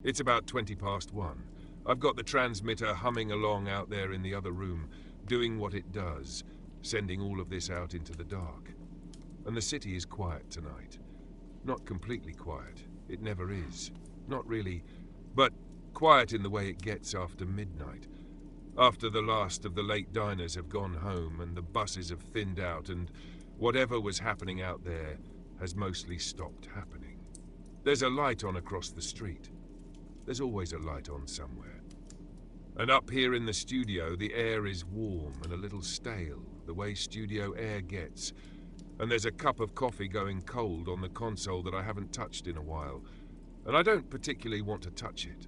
It's about 20 past 1. I've got the transmitter humming along out there in the other room, doing what it does, sending all of this out into the dark. And the city is quiet tonight. Not completely quiet. It never is. Not really. But quiet in the way it gets after midnight. After the last of the late diners have gone home and the buses have thinned out and whatever was happening out there has mostly stopped happening. There's a light on across the street. There's always a light on somewhere. And up here in the studio, the air is warm and a little stale, the way studio air gets. And there's a cup of coffee going cold on the console that I haven't touched in a while. And I don't particularly want to touch it.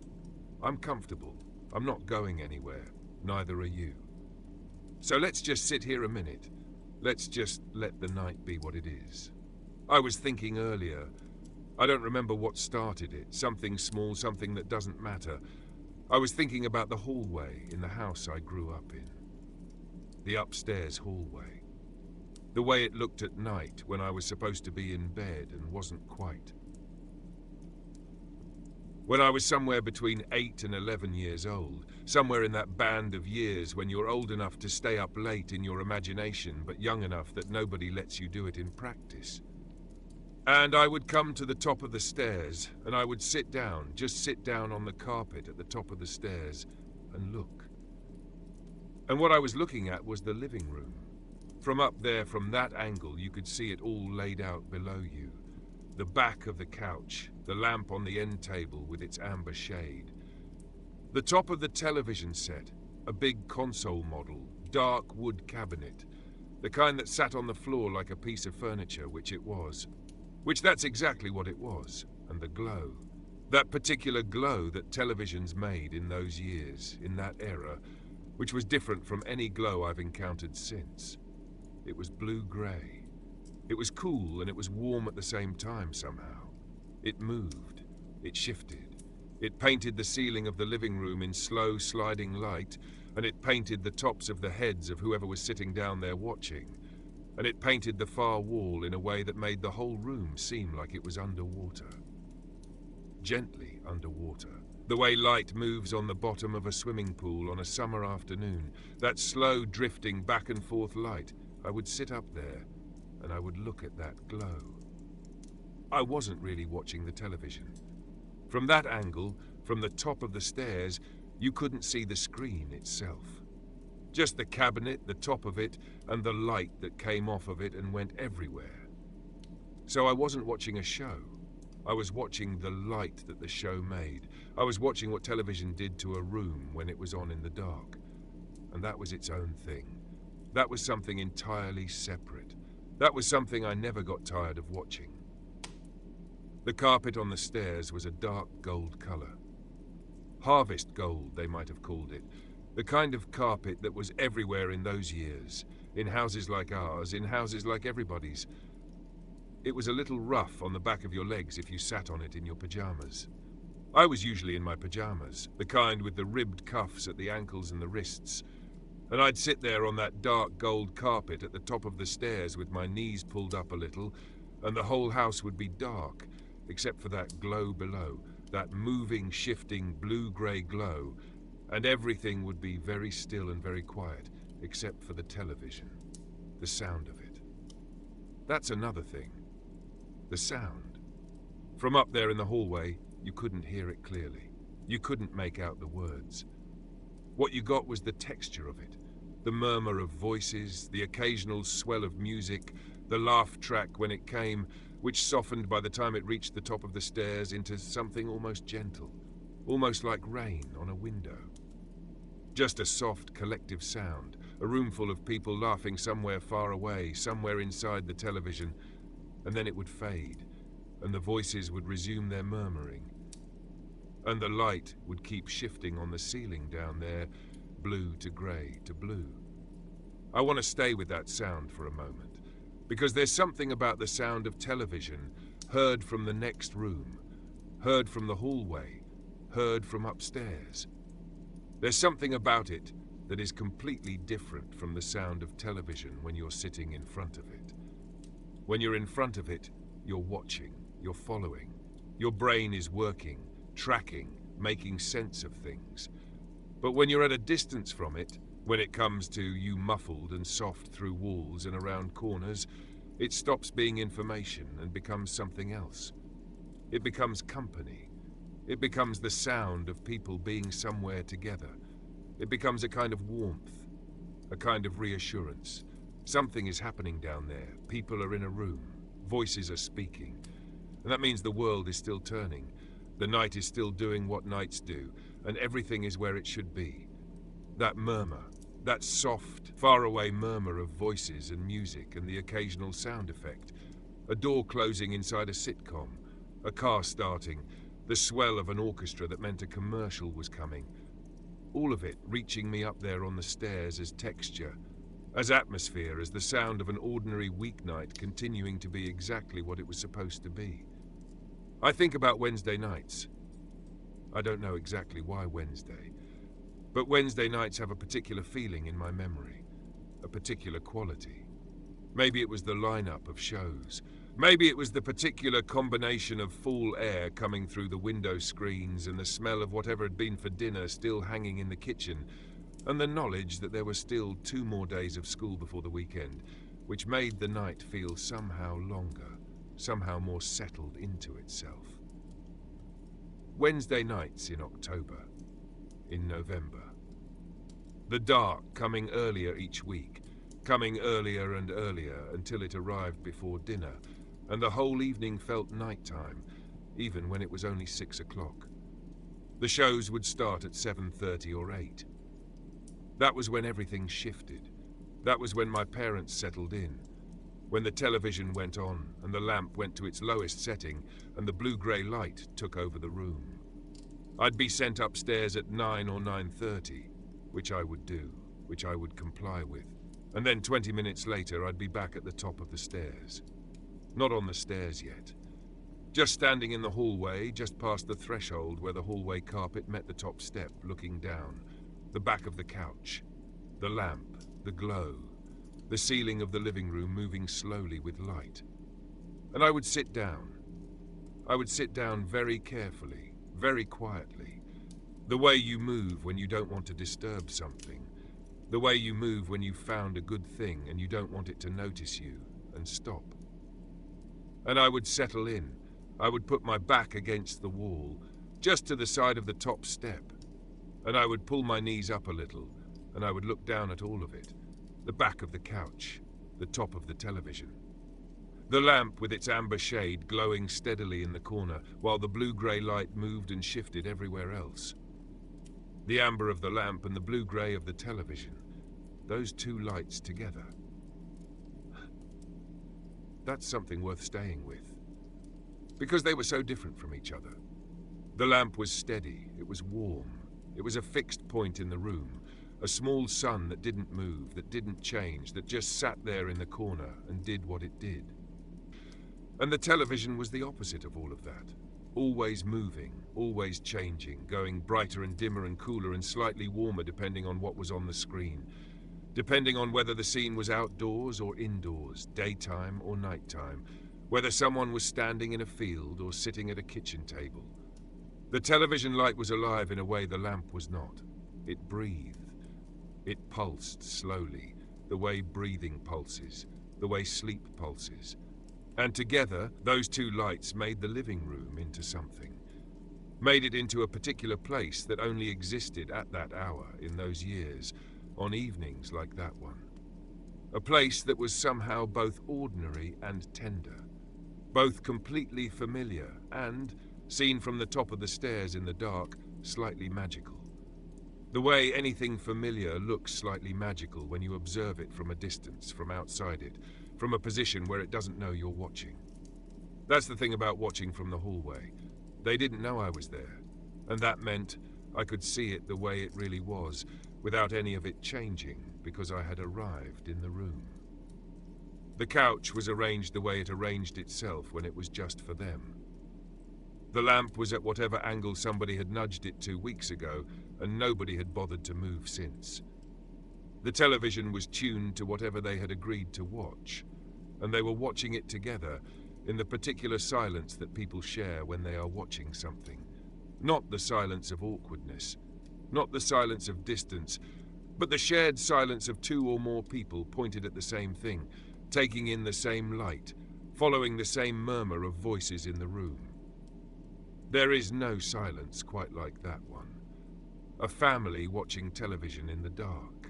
I'm comfortable. I'm not going anywhere. Neither are you. So let's just sit here a minute. Let's just let the night be what it is. I was thinking earlier. I don't remember what started it. Something small, something that doesn't matter. I was thinking about the hallway in the house I grew up in. The upstairs hallway. The way it looked at night when I was supposed to be in bed and wasn't quite. When I was somewhere between 8 and 11 years old, somewhere in that band of years when you're old enough to stay up late in your imagination but young enough that nobody lets you do it in practice. And I would come to the top of the stairs and I would sit down, just sit down on the carpet at the top of the stairs and look. And what I was looking at was the living room. From up there, from that angle, you could see it all laid out below you. The back of the couch, the lamp on the end table with its amber shade. The top of the television set, a big console model, dark wood cabinet, the kind that sat on the floor like a piece of furniture, which it was. Which that's exactly what it was, and the glow. That particular glow that televisions made in those years, in that era, which was different from any glow I've encountered since. It was blue-grey. It was cool and it was warm at the same time somehow. It moved. It shifted. It painted the ceiling of the living room in slow sliding light, and it painted the tops of the heads of whoever was sitting down there watching. And it painted the far wall in a way that made the whole room seem like it was underwater. Gently underwater. The way light moves on the bottom of a swimming pool on a summer afternoon, that slow drifting back and forth light. I would sit up there and I would look at that glow. I wasn't really watching the television. From that angle, from the top of the stairs, you couldn't see the screen itself. Just the cabinet, the top of it, and the light that came off of it and went everywhere. So I wasn't watching a show. I was watching the light that the show made. I was watching what television did to a room when it was on in the dark. And that was its own thing. That was something entirely separate. That was something I never got tired of watching. The carpet on the stairs was a dark gold color. Harvest gold, they might have called it. The kind of carpet that was everywhere in those years, in houses like ours, in houses like everybody's. It was a little rough on the back of your legs if you sat on it in your pajamas. I was usually in my pajamas, the kind with the ribbed cuffs at the ankles and the wrists, and I'd sit there on that dark gold carpet at the top of the stairs with my knees pulled up a little, and the whole house would be dark, except for that glow below, that moving, shifting, blue-grey glow, and everything would be very still and very quiet, except for the television, the sound of it. That's another thing. The sound. From up there in the hallway, you couldn't hear it clearly. You couldn't make out the words. What you got was the texture of it, the murmur of voices, the occasional swell of music, the laugh track when it came, which softened by the time it reached the top of the stairs into something almost gentle, almost like rain on a window. Just a soft, collective sound, a room full of people laughing somewhere far away, somewhere inside the television, and then it would fade, and the voices would resume their murmuring, and the light would keep shifting on the ceiling down there, blue to grey to blue. I want to stay with that sound for a moment, because there's something about the sound of television, heard from the next room, heard from the hallway, heard from upstairs. There's something about it that is completely different from the sound of television when you're sitting in front of it. When you're in front of it, you're watching, you're following. Your brain is working, tracking, making sense of things. But when you're at a distance from it, when it comes to you muffled and soft through walls and around corners, it stops being information and becomes something else. It becomes company. It becomes the sound of people being somewhere together. It becomes a kind of warmth, a kind of reassurance. Something is happening down there. People are in a room. Voices are speaking. And that means the world is still turning. The night is still doing what nights do, and everything is where it should be. That murmur, that soft, faraway murmur of voices and music and the occasional sound effect. A door closing inside a sitcom, a car starting, the swell of an orchestra that meant a commercial was coming. All of it reaching me up there on the stairs as texture, as atmosphere, as the sound of an ordinary weeknight continuing to be exactly what it was supposed to be. I think about Wednesday nights. I don't know exactly why Wednesday, but Wednesday nights have a particular feeling in my memory, a particular quality. Maybe it was the lineup of shows. Maybe it was the particular combination of fall air coming through the window screens and the smell of whatever had been for dinner still hanging in the kitchen, and the knowledge that there were still 2 more days of school before the weekend, which made the night feel somehow longer, somehow more settled into itself. Wednesday nights in October, in November. The dark coming earlier each week, coming earlier and earlier until it arrived before dinner, and the whole evening felt nighttime, even when it was only 6 o'clock. The shows would start at 7:30 or 8. That was when everything shifted. That was when my parents settled in, when the television went on and the lamp went to its lowest setting and the blue-grey light took over the room. I'd be sent upstairs at 9 or 9:30, which I would do, which I would comply with, and then 20 minutes later I'd be back at the top of the stairs. Not on the stairs yet. Just standing in the hallway, just past the threshold where the hallway carpet met the top step, looking down, the back of the couch, the lamp, the glow, the ceiling of the living room moving slowly with light. And I would sit down. I would sit down very carefully, very quietly. The way you move when you don't want to disturb something. The way you move when you've found a good thing and you don't want it to notice you and stop. And I would settle in. I would put my back against the wall, just to the side of the top step. And I would pull my knees up a little, and I would look down at all of it. The back of the couch, the top of the television. The lamp with its amber shade glowing steadily in the corner, while the blue-grey light moved and shifted everywhere else. The amber of the lamp and the blue-grey of the television. Those 2 lights together. That's something worth staying with. Because they were so different from each other. The lamp was steady, it was warm, it was a fixed point in the room, a small sun that didn't move, that didn't change, that just sat there in the corner and did what it did. And the television was the opposite of all of that. Always moving, always changing, going brighter and dimmer and cooler and slightly warmer depending on what was on the screen. Depending on whether the scene was outdoors or indoors, daytime or nighttime, whether someone was standing in a field or sitting at a kitchen table. The television light was alive in a way the lamp was not. It breathed. It pulsed slowly, the way breathing pulses, the way sleep pulses. And together, those 2 lights made the living room into something. Made it into a particular place that only existed at that hour in those years, on evenings like that one. A place that was somehow both ordinary and tender, both completely familiar and, seen from the top of the stairs in the dark, slightly magical. The way anything familiar looks slightly magical when you observe it from a distance, from outside it, from a position where it doesn't know you're watching. That's the thing about watching from the hallway. They didn't know I was there, and that meant I could see it the way it really was, without any of it changing, because I had arrived in the room. The couch was arranged the way it arranged itself when it was just for them. The lamp was at whatever angle somebody had nudged it to weeks ago, and nobody had bothered to move since. The television was tuned to whatever they had agreed to watch, and they were watching it together in the particular silence that people share when they are watching something. Not the silence of awkwardness, not the silence of distance, but the shared silence of two or more people pointed at the same thing, taking in the same light, following the same murmur of voices in the room. There is no silence quite like that one. A family watching television in the dark.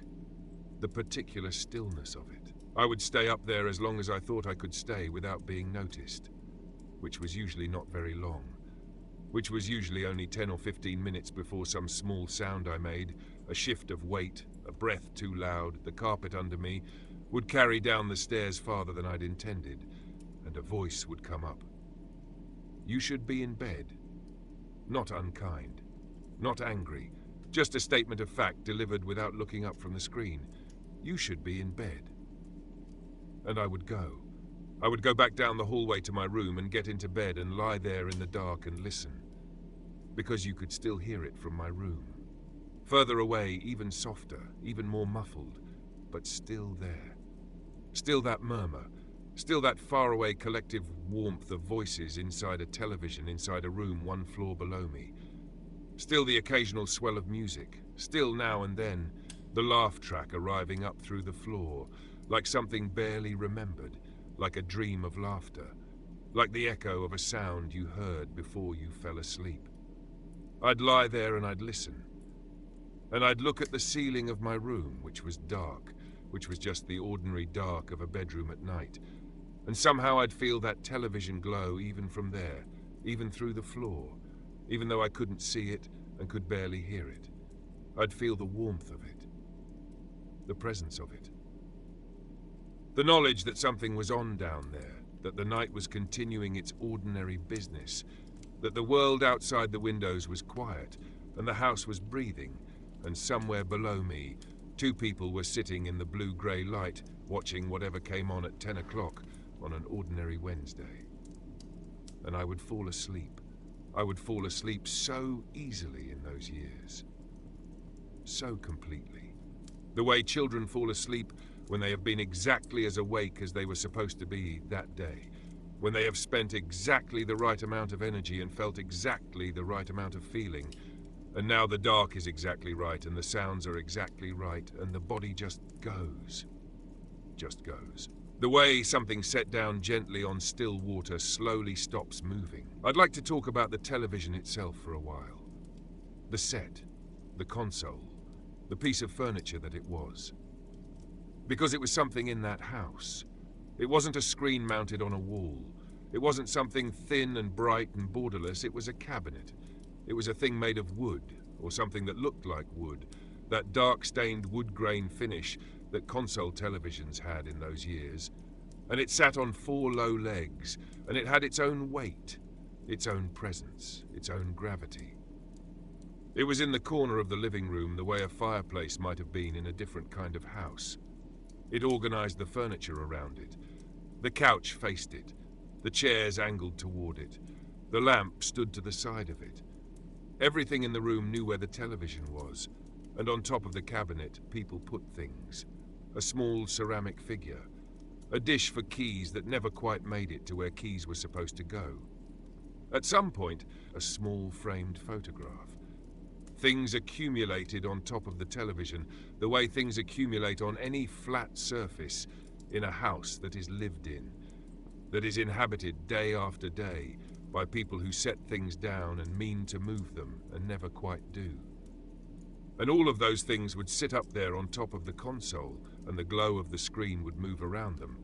The particular stillness of it. I would stay up there as long as I thought I could stay without being noticed, which was usually not very long, which was usually only 10 or 15 minutes before some small sound I made, a shift of weight, a breath too loud, the carpet under me, would carry down the stairs farther than I'd intended, and a voice would come up. You should be in bed. Not unkind, not angry, just a statement of fact delivered without looking up from the screen. You should be in bed. And I would go. I would go back down the hallway to my room and get into bed and lie there in the dark and listen. Because you could still hear it from my room. Further away, even softer, even more muffled, but still there. Still that murmur, still that faraway collective warmth of voices inside a television, inside a room 1 floor below me. Still the occasional swell of music, still now and then the laugh track arriving up through the floor, like something barely remembered, like a dream of laughter, like the echo of a sound you heard before you fell asleep. I'd lie there and I'd listen. And I'd look at the ceiling of my room, which was dark, which was just the ordinary dark of a bedroom at night. And somehow I'd feel that television glow even from there, even through the floor, even though I couldn't see it and could barely hear it. I'd feel the warmth of it, the presence of it. The knowledge that something was on down there, that the night was continuing its ordinary business, that the world outside the windows was quiet, and the house was breathing, and somewhere below me, 2 people were sitting in the blue-grey light, watching whatever came on at 10 o'clock on an ordinary Wednesday. And I would fall asleep. I would fall asleep so easily in those years. So completely. The way children fall asleep when they have been exactly as awake as they were supposed to be that day, when they have spent exactly the right amount of energy and felt exactly the right amount of feeling, and now the dark is exactly right and the sounds are exactly right and the body just goes. Just goes. The way something set down gently on still water slowly stops moving. I'd like to talk about the television itself for a while. The set, the console, the piece of furniture that it was. Because it was something in that house. It wasn't a screen mounted on a wall. It wasn't something thin and bright and borderless. It was a cabinet. It was a thing made of wood, or something that looked like wood, that dark-stained wood grain finish that console televisions had in those years. And it sat on 4 low legs, and it had its own weight, its own presence, its own gravity. It was in the corner of the living room the way a fireplace might have been in a different kind of house. It organized the furniture around it. The couch faced it, the chairs angled toward it, the lamp stood to the side of it. Everything in the room knew where the television was, and on top of the cabinet, people put things. A small ceramic figure, a dish for keys that never quite made it to where keys were supposed to go. At some point, a small framed photograph. Things accumulated on top of the television, the way things accumulate on any flat surface in a house that is lived in, that is inhabited day after day by people who set things down and mean to move them and never quite do. And all of those things would sit up there on top of the console, and the glow of the screen would move around them.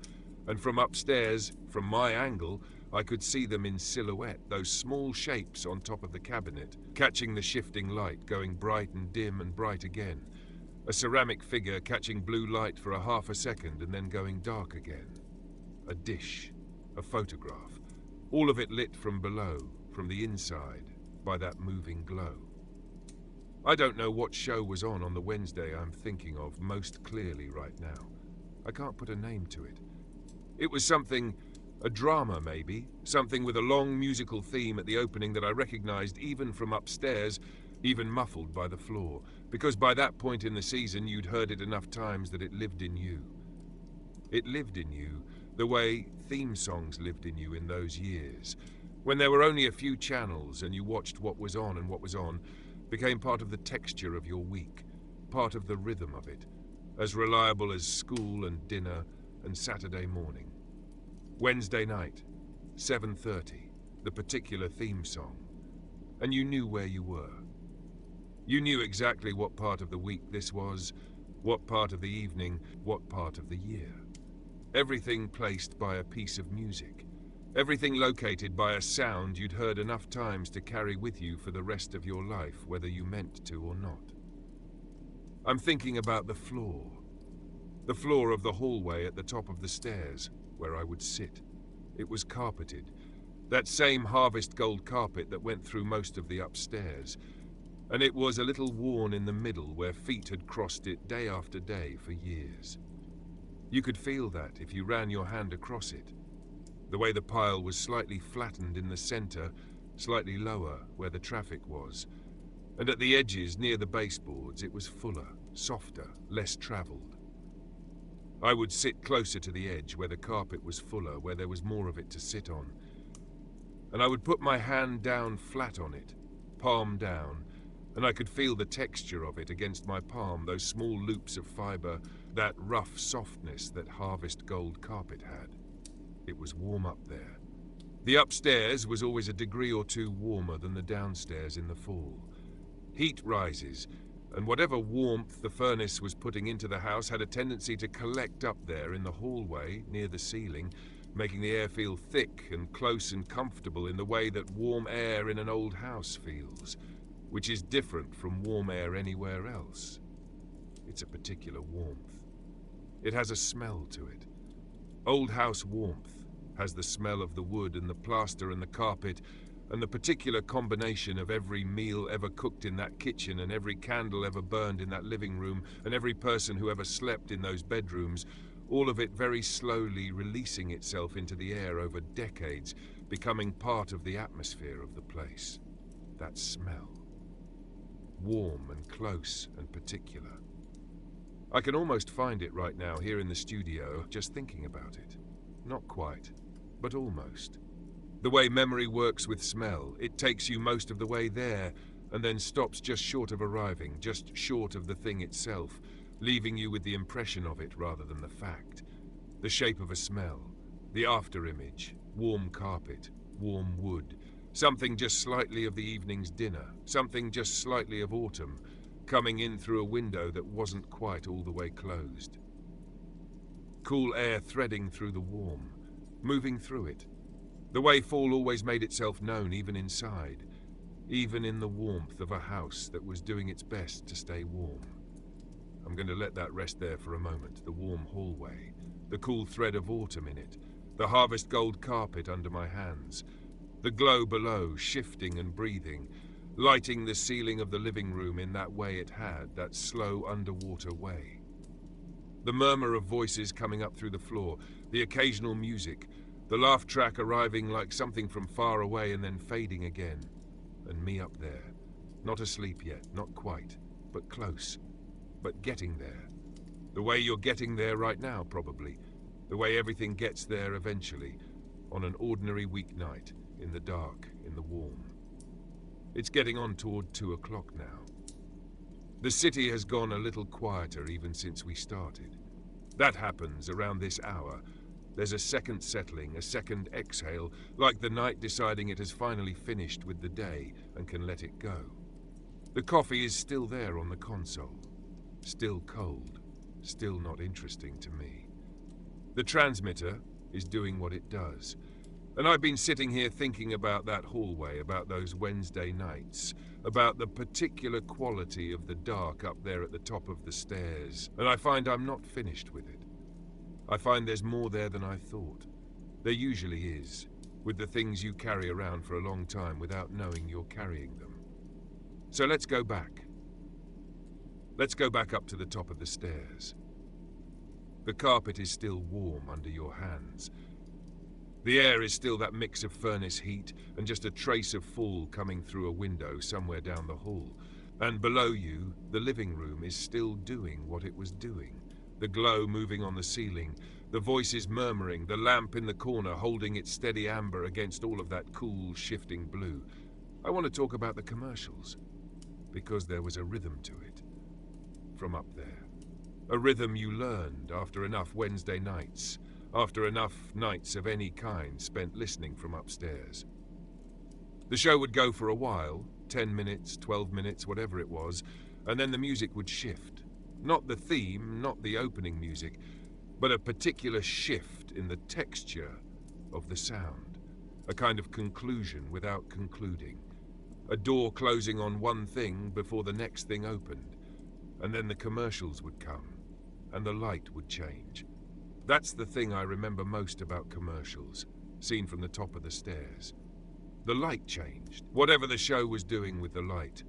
And from upstairs, from my angle, I could see them in silhouette, those small shapes on top of the cabinet, catching the shifting light, going bright and dim and bright again. A ceramic figure catching blue light for a half a second and then going dark again. A dish, a photograph, all of it lit from below, from the inside, by that moving glow. I don't know what show was on the Wednesday I'm thinking of most clearly right now. I can't put a name to it. It was something, a drama maybe, something with a long musical theme at the opening that I recognized even from upstairs, even muffled by the floor, because by that point in the season you'd heard it enough times that it lived in you. It lived in you the way theme songs lived in you in those years, When there were only a few channels and you watched what was on and what was on, became part of the texture of your week, part of the rhythm of it, as reliable as school and dinner and Saturday morning. Wednesday night, 7:30, the particular theme song, and you knew where you were. You knew exactly what part of the week this was, what part of the evening, what part of the year. Everything placed by a piece of music. Everything located by a sound you'd heard enough times to carry with you for the rest of your life, whether you meant to or not. I'm thinking about the floor of the hallway at the top of the stairs, where I would sit. It was carpeted, that same harvest gold carpet that went through most of the upstairs, and it was a little worn in the middle where feet had crossed it day after day for years. You could feel that if you ran your hand across it. The way the pile was slightly flattened in the center, slightly lower where the traffic was, and at the edges near the baseboards it was fuller, softer, less traveled. I would sit closer to the edge where the carpet was fuller, where there was more of it to sit on, and I would put my hand down flat on it, palm down, and I could feel the texture of it against my palm, those small loops of fiber, that rough softness that harvest gold carpet had. It was warm up there. The upstairs was always a degree or two warmer than the downstairs in the fall. Heat rises, and whatever warmth the furnace was putting into the house had a tendency to collect up there in the hallway near the ceiling, making the air feel thick and close and comfortable in the way that warm air in an old house feels, which is different from warm air anywhere else. It's a particular warmth. It has a smell to it. Old house warmth has the smell of the wood and the plaster and the carpet, and the particular combination of every meal ever cooked in that kitchen and every candle ever burned in that living room and every person who ever slept in those bedrooms, all of it very slowly releasing itself into the air over decades, becoming part of the atmosphere of the place. That smell. Warm and close and particular. I can almost find it right now here in the studio, just thinking about it. Not quite, but almost. The way memory works with smell, it takes you most of the way there, and then stops just short of arriving, just short of the thing itself, leaving you with the impression of it rather than the fact. The shape of a smell, the after-image, warm carpet, warm wood, something just slightly of the evening's dinner, something just slightly of autumn, coming in through a window that wasn't quite all the way closed. Cool air threading through the warm, moving through it. The way fall always made itself known even inside, even in the warmth of a house that was doing its best to stay warm. I'm going to let that rest there for a moment, the warm hallway, the cool thread of autumn in it, the harvest gold carpet under my hands, the glow below shifting and breathing, lighting the ceiling of the living room in that way it had, that slow underwater way. The murmur of voices coming up through the floor, the occasional music, the laugh track arriving like something from far away and then fading again, and me up there, not asleep yet, not quite, but close, but getting there. The way you're getting there right now, probably. The way everything gets there eventually, on an ordinary weeknight, in the dark, in the warm. It's getting on toward 2 o'clock now. The city has gone a little quieter even since we started. That happens around this hour. There's a second settling, a second exhale, like the night deciding it has finally finished with the day and can let it go. The coffee is still there on the console. Still cold. Still not interesting to me. The transmitter is doing what it does. And I've been sitting here thinking about that hallway, about those Wednesday nights, about the particular quality of the dark up there at the top of the stairs, and I find I'm not finished with it. I find there's more there than I thought. There usually is, with the things you carry around for a long time without knowing you're carrying them. So let's go back. Let's go back up to the top of the stairs. The carpet is still warm under your hands. The air is still that mix of furnace heat and just a trace of fall coming through a window somewhere down the hall. And below you, the living room is still doing what it was doing. The glow moving on the ceiling, the voices murmuring, the lamp in the corner holding its steady amber against all of that cool, shifting blue. I want to talk about the commercials, because there was a rhythm to it, from up there. A rhythm you learned after enough Wednesday nights, after enough nights of any kind spent listening from upstairs. The show would go for a while, 10 minutes, 12 minutes, whatever it was, and then the music would shift. Not the theme, not the opening music, but a particular shift in the texture of the sound. A kind of conclusion without concluding. A door closing on one thing before the next thing opened. And then the commercials would come, and the light would change. That's the thing I remember most about commercials, seen from the top of the stairs. The light changed, whatever the show was doing with the light.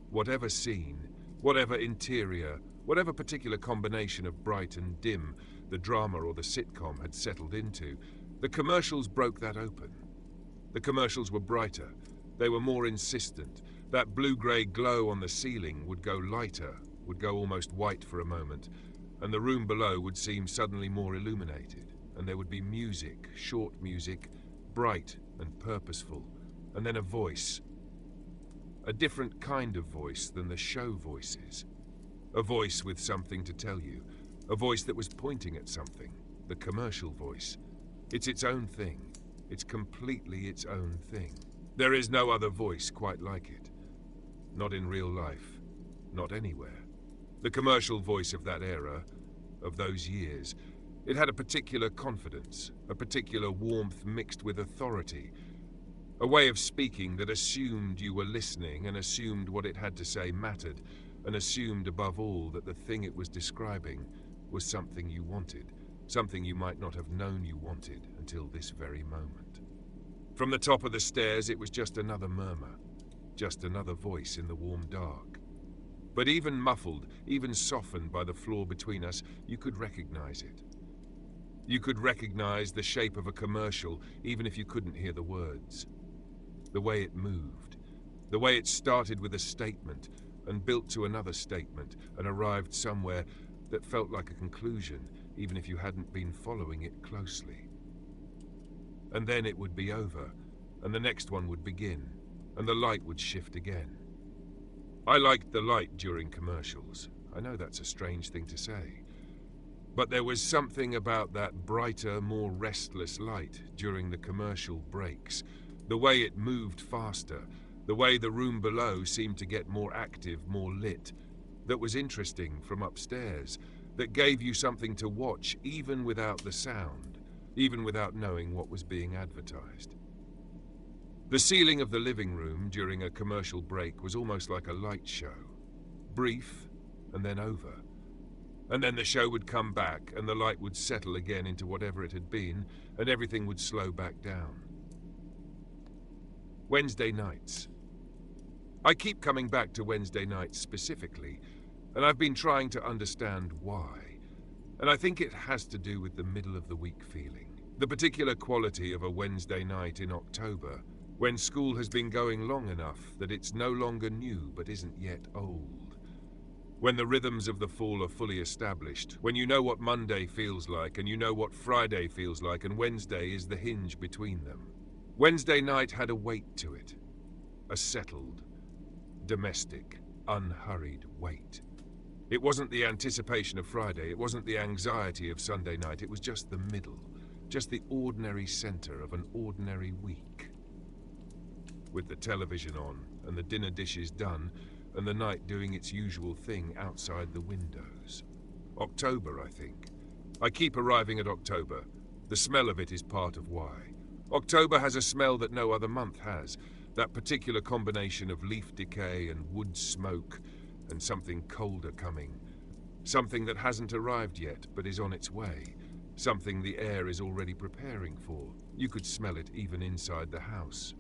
Whatever scene, whatever interior, whatever particular combination of bright and dim the drama or the sitcom had settled into, the commercials broke that open. The commercials were brighter. They were more insistent. That blue-grey glow on the ceiling would go lighter, would go almost white for a moment, and the room below would seem suddenly more illuminated, and there would be music, short music, bright and purposeful, and then a voice. A different kind of voice than the show voices. A voice with something to tell you. A voice that was pointing at something. The commercial voice. It's its own thing. It's completely its own thing. There is no other voice quite like it. Not in real life. Not anywhere. The commercial voice of that era, of those years, it had a particular confidence, a particular warmth mixed with authority, a way of speaking that assumed you were listening and assumed what it had to say mattered, and assumed above all that the thing it was describing was something you wanted, something you might not have known you wanted until this very moment. From the top of the stairs it was just another murmur, just another voice in the warm dark. But even muffled, even softened by the floor between us, you could recognize it. You could recognize the shape of a commercial, even if you couldn't hear the words. The way it moved. The way it started with a statement, and built to another statement, and arrived somewhere that felt like a conclusion, even if you hadn't been following it closely. And then it would be over, and the next one would begin, and the light would shift again. I liked the light during commercials. I know that's a strange thing to say. But there was something about that brighter, more restless light during the commercial breaks. The way it moved faster, the way the room below seemed to get more active, more lit, that was interesting from upstairs, that gave you something to watch even without the sound, even without knowing what was being advertised. The ceiling of the living room during a commercial break was almost like a light show. Brief, and then over. And then the show would come back, and the light would settle again into whatever it had been, and everything would slow back down. Wednesday nights. I keep coming back to Wednesday nights specifically, and I've been trying to understand why. And I think it has to do with the middle of the week feeling. The particular quality of a Wednesday night in October, when school has been going long enough that it's no longer new but isn't yet old. When the rhythms of the fall are fully established, when you know what Monday feels like and you know what Friday feels like, and Wednesday is the hinge between them. Wednesday night had a weight to it. A settled, domestic, unhurried weight. It wasn't the anticipation of Friday, it wasn't the anxiety of Sunday night, it was just the middle, just the ordinary center of an ordinary week. With the television on, and the dinner dishes done, and the night doing its usual thing outside the windows. October, I think. I keep arriving at October. The smell of it is part of why. October has a smell that no other month has. That particular combination of leaf decay and wood smoke, and something colder coming. Something that hasn't arrived yet, but is on its way. Something the air is already preparing for. You could smell it even inside the house.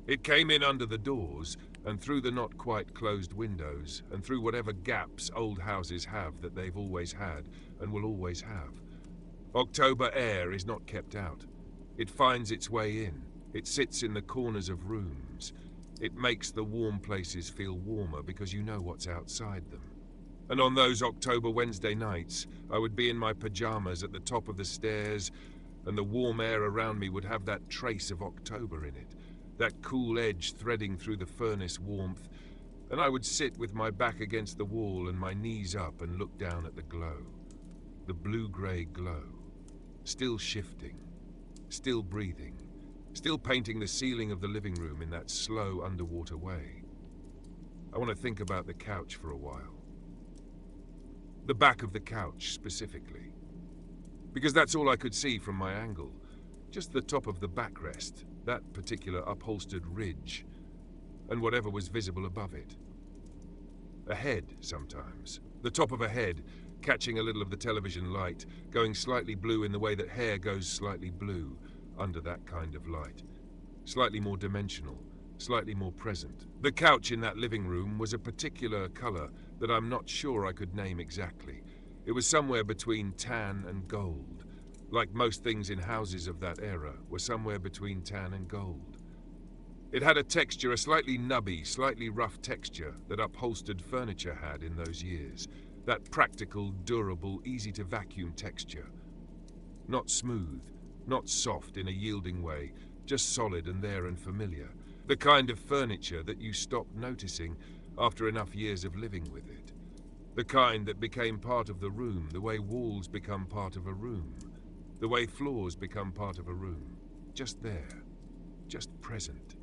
It came in under the doors, and through the not quite closed windows, and through whatever gaps old houses have that they've always had, and will always have. October air is not kept out. It finds its way in. It sits in the corners of rooms. It makes the warm places feel warmer because you know what's outside them. And on those October Wednesday nights, I would be in my pajamas at the top of the stairs, and the warm air around me would have that trace of October in it, that cool edge threading through the furnace warmth, and I would sit with my back against the wall and my knees up and look down at the glow. The blue-grey glow. Still shifting. Still breathing. Still painting the ceiling of the living room in that slow underwater way. I want to think about the couch for a while. The back of the couch, specifically. Because that's all I could see from my angle. Just the top of the backrest, that particular upholstered ridge, and whatever was visible above it. A head, sometimes. The top of a head, catching a little of the television light, going slightly blue in the way that hair goes slightly blue under that kind of light. Slightly more dimensional, slightly more present. The couch in that living room was a particular colour that I'm not sure I could name exactly. It was somewhere between tan and gold. Like most things in houses of that era, were somewhere between tan and gold. It had a texture, a slightly nubby, slightly rough texture that upholstered furniture had in those years. That practical, durable, easy-to-vacuum texture. Not smooth, not soft in a yielding way, just solid and there and familiar. The kind of furniture that you stop noticing after enough years of living with it. The kind that became part of the room, the way walls become part of a room. The way floors become part of a room. Just there. Just present.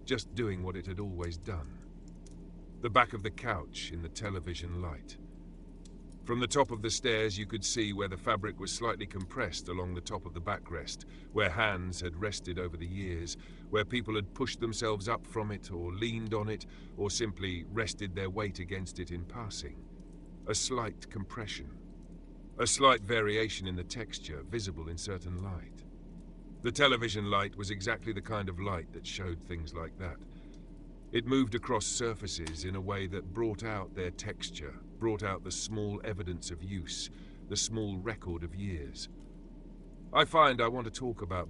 Just doing what it had always done. The back of the couch in the television light. From the top of the stairs you could see where the fabric was slightly compressed along the top of the backrest, where hands had rested over the years, where people had pushed themselves up from it or leaned on it or simply rested their weight against it in passing. A slight compression. A slight variation in the texture, visible in certain light. The television light was exactly the kind of light that showed things like that. It moved across surfaces in a way that brought out their texture, brought out the small evidence of use, the small record of years. I find I want to talk about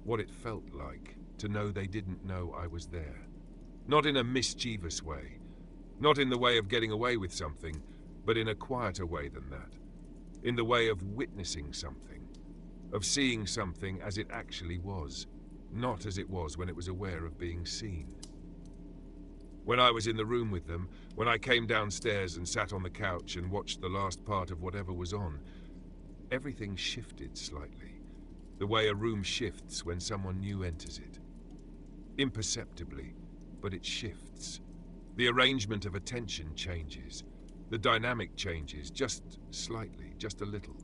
what it felt like to know they didn't know I was there. Not in a mischievous way, not in the way of getting away with something, but in a quieter way than that. In the way of witnessing something, of seeing something as it actually was, not as it was when it was aware of being seen. When I was in the room with them, when I came downstairs and sat on the couch and watched the last part of whatever was on, everything shifted slightly, the way a room shifts when someone new enters it. Imperceptibly, but it shifts. The arrangement of attention changes. The dynamic changes, just slightly, just a little.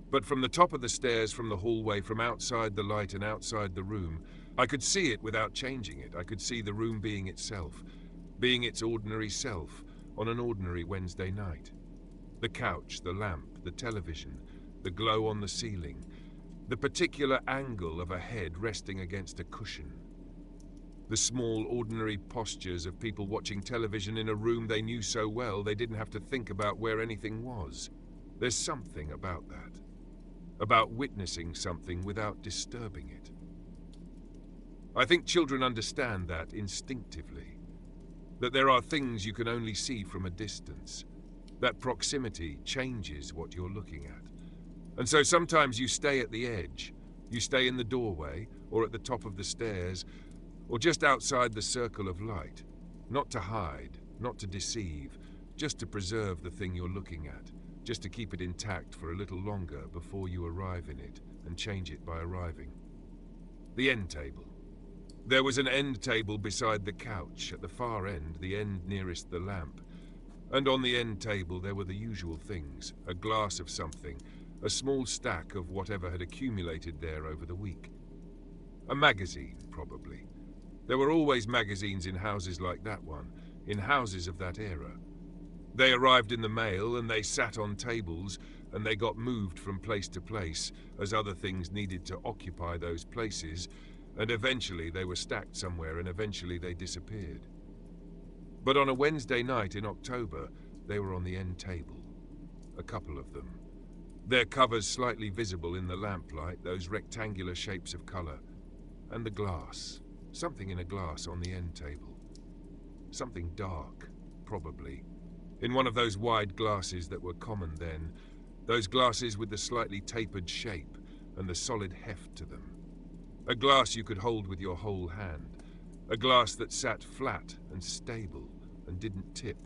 But from the top of the stairs, from the hallway, from outside the light and outside the room, I could see it without changing it. I could see the room being itself, being its ordinary self, on an ordinary Wednesday night. The couch, the lamp, the television, the glow on the ceiling, the particular angle of a head resting against a cushion. The small, ordinary postures of people watching television in a room they knew so well they didn't have to think about where anything was. There's something about that. About witnessing something without disturbing it. I think children understand that instinctively. That there are things you can only see from a distance. That proximity changes what you're looking at. And so sometimes you stay at the edge. You stay in the doorway, or at the top of the stairs, or just outside the circle of light. Not to hide, not to deceive, just to preserve the thing you're looking at. Just to keep it intact for a little longer before you arrive in it and change it by arriving. The end table. There was an end table beside the couch, at the far end, the end nearest the lamp. And on the end table there were the usual things, a glass of something, a small stack of whatever had accumulated there over the week. A magazine, probably. There were always magazines in houses like that one, in houses of that era. They arrived in the mail and they sat on tables and they got moved from place to place as other things needed to occupy those places, and eventually they were stacked somewhere and eventually they disappeared. But on a Wednesday night in October, they were on the end table. A couple of them. Their covers slightly visible in the lamplight, those rectangular shapes of colour. And the glass. Something in a glass on the end table. Something dark, probably. in one of those wide glasses that were common then, those glasses with the slightly tapered shape and the solid heft to them. A glass you could hold with your whole hand, a glass that sat flat and stable and didn't tip.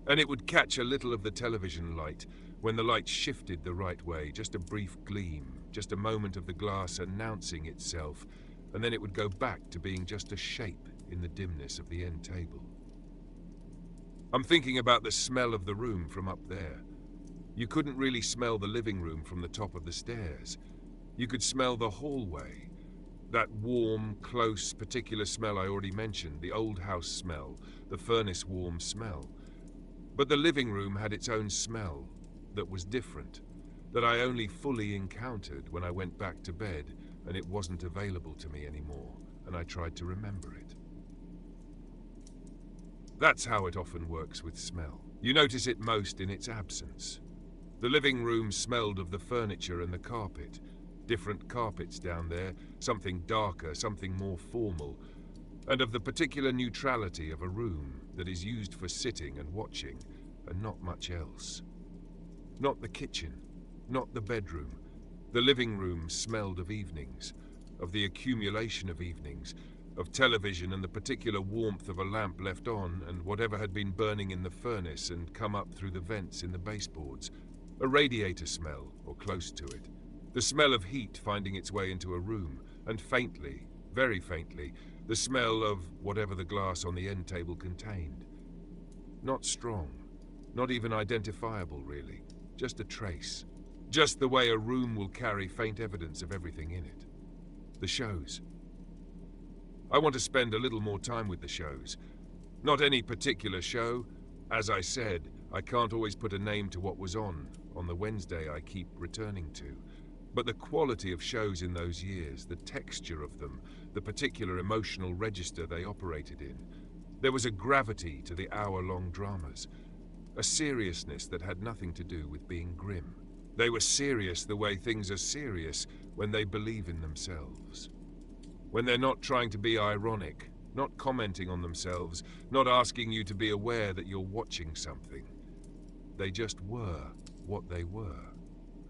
And it would catch a little of the television light when the light shifted the right way, just a brief gleam, just a moment of the glass announcing itself, and then it would go back to being just a shape in the dimness of the end table. I'm thinking about the smell of the room from up there. You couldn't really smell the living room from the top of the stairs. You could smell the hallway, that warm, close, particular smell I already mentioned, the old house smell, the furnace-warm smell. But the living room had its own smell that was different, that I only fully encountered when I went back to bed and it wasn't available to me anymore, and I tried to remember it. That's how it often works with smell. You notice it most in its absence. The living room smelled of the furniture and the carpet, different carpets down there, something darker, something more formal, and of the particular neutrality of a room that is used for sitting and watching, and not much else. Not the kitchen, not the bedroom. The living room smelled of evenings, of the accumulation of evenings, of television and the particular warmth of a lamp left on and whatever had been burning in the furnace and come up through the vents in the baseboards. A radiator smell, or close to it. The smell of heat finding its way into a room, and faintly, very faintly, the smell of whatever the glass on the end table contained. Not strong, not even identifiable really, just a trace. Just the way a room will carry faint evidence of everything in it. The shows. I want to spend a little more time with the shows. Not any particular show. As I said, I can't always put a name to what was on the Wednesday I keep returning to. But the quality of shows in those years, the texture of them, the particular emotional register they operated in. There was a gravity to the hour-long dramas, a seriousness that had nothing to do with being grim. They were serious the way things are serious when they believe in themselves. When they're not trying to be ironic, not commenting on themselves, not asking you to be aware that you're watching something. They just were what they were,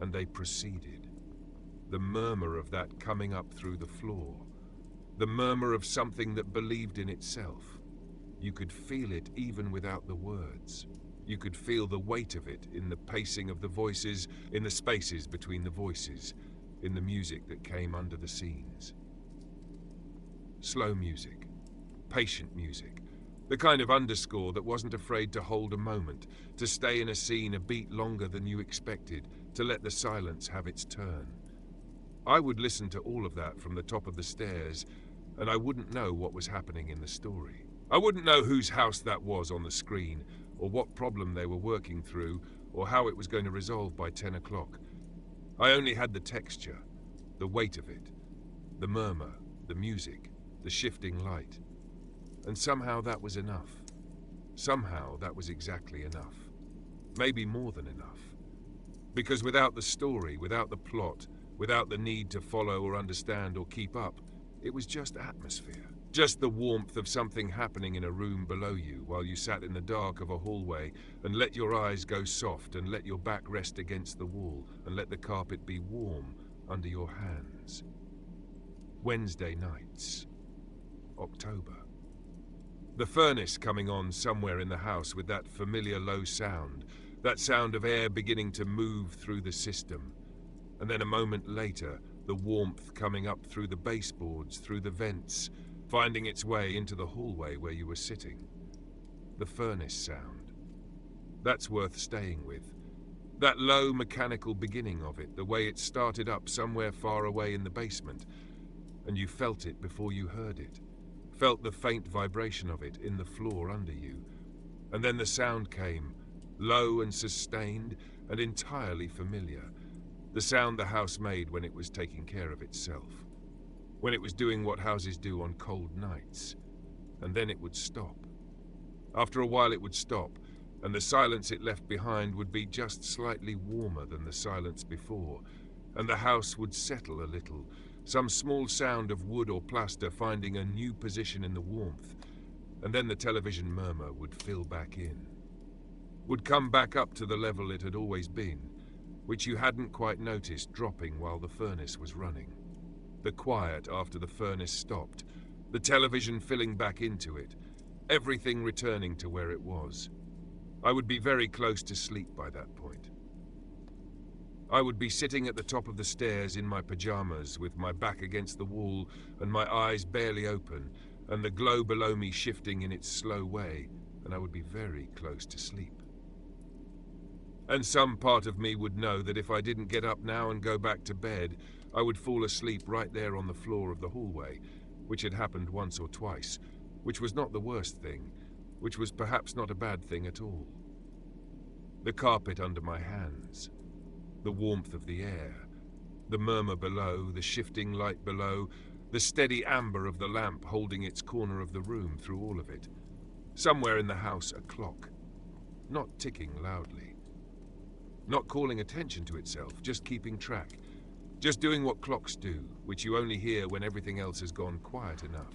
and they proceeded. The murmur of that coming up through the floor. The murmur of something that believed in itself. You could feel it even without the words. You could feel the weight of it in the pacing of the voices, in the spaces between the voices, in the music that came under the scenes. Slow music, patient music, the kind of underscore that wasn't afraid to hold a moment, to stay in a scene a beat longer than you expected, to let the silence have its turn. I would listen to all of that from the top of the stairs, and I wouldn't know what was happening in the story. I wouldn't know whose house that was on the screen, or what problem they were working through, or how it was going to resolve by 10 o'clock. I only had the texture, the weight of it, the murmur, the music, the shifting light. And somehow that was enough. Somehow that was exactly enough. Maybe more than enough. Because without the story, without the plot, without the need to follow or understand or keep up, it was just atmosphere. Just the warmth of something happening in a room below you while you sat in the dark of a hallway and let your eyes go soft and let your back rest against the wall and let the carpet be warm under your hands. Wednesday nights. October. The furnace coming on somewhere in the house with that familiar low sound, that sound of air beginning to move through the system. And then a moment later, the warmth coming up through the baseboards, through the vents, finding its way into the hallway where you were sitting. The furnace sound. That's worth staying with. That low mechanical beginning of it, the way it started up somewhere far away in the basement, and you felt it before you heard it. Felt the faint vibration of it in the floor under you. And then the sound came, low and sustained and entirely familiar. The sound the house made when it was taking care of itself. When it was doing what houses do on cold nights. And then it would stop. After a while it would stop, and the silence it left behind would be just slightly warmer than the silence before, and the house would settle a little, some small sound of wood or plaster finding a new position in the warmth, and then the television murmur would fill back in. Would come back up to the level it had always been, which you hadn't quite noticed dropping while the furnace was running. The quiet after the furnace stopped, the television filling back into it, everything returning to where it was. I would be very close to sleep by that point. I would be sitting at the top of the stairs in my pajamas with my back against the wall and my eyes barely open and the glow below me shifting in its slow way, and I would be very close to sleep. And some part of me would know that if I didn't get up now and go back to bed, I would fall asleep right there on the floor of the hallway, which had happened once or twice, which was not the worst thing, which was perhaps not a bad thing at all. The carpet under my hands, the warmth of the air, the murmur below, the shifting light below, the steady amber of the lamp holding its corner of the room through all of it. Somewhere in the house a clock, not ticking loudly, not calling attention to itself, just keeping track, just doing what clocks do, which you only hear when everything else has gone quiet enough.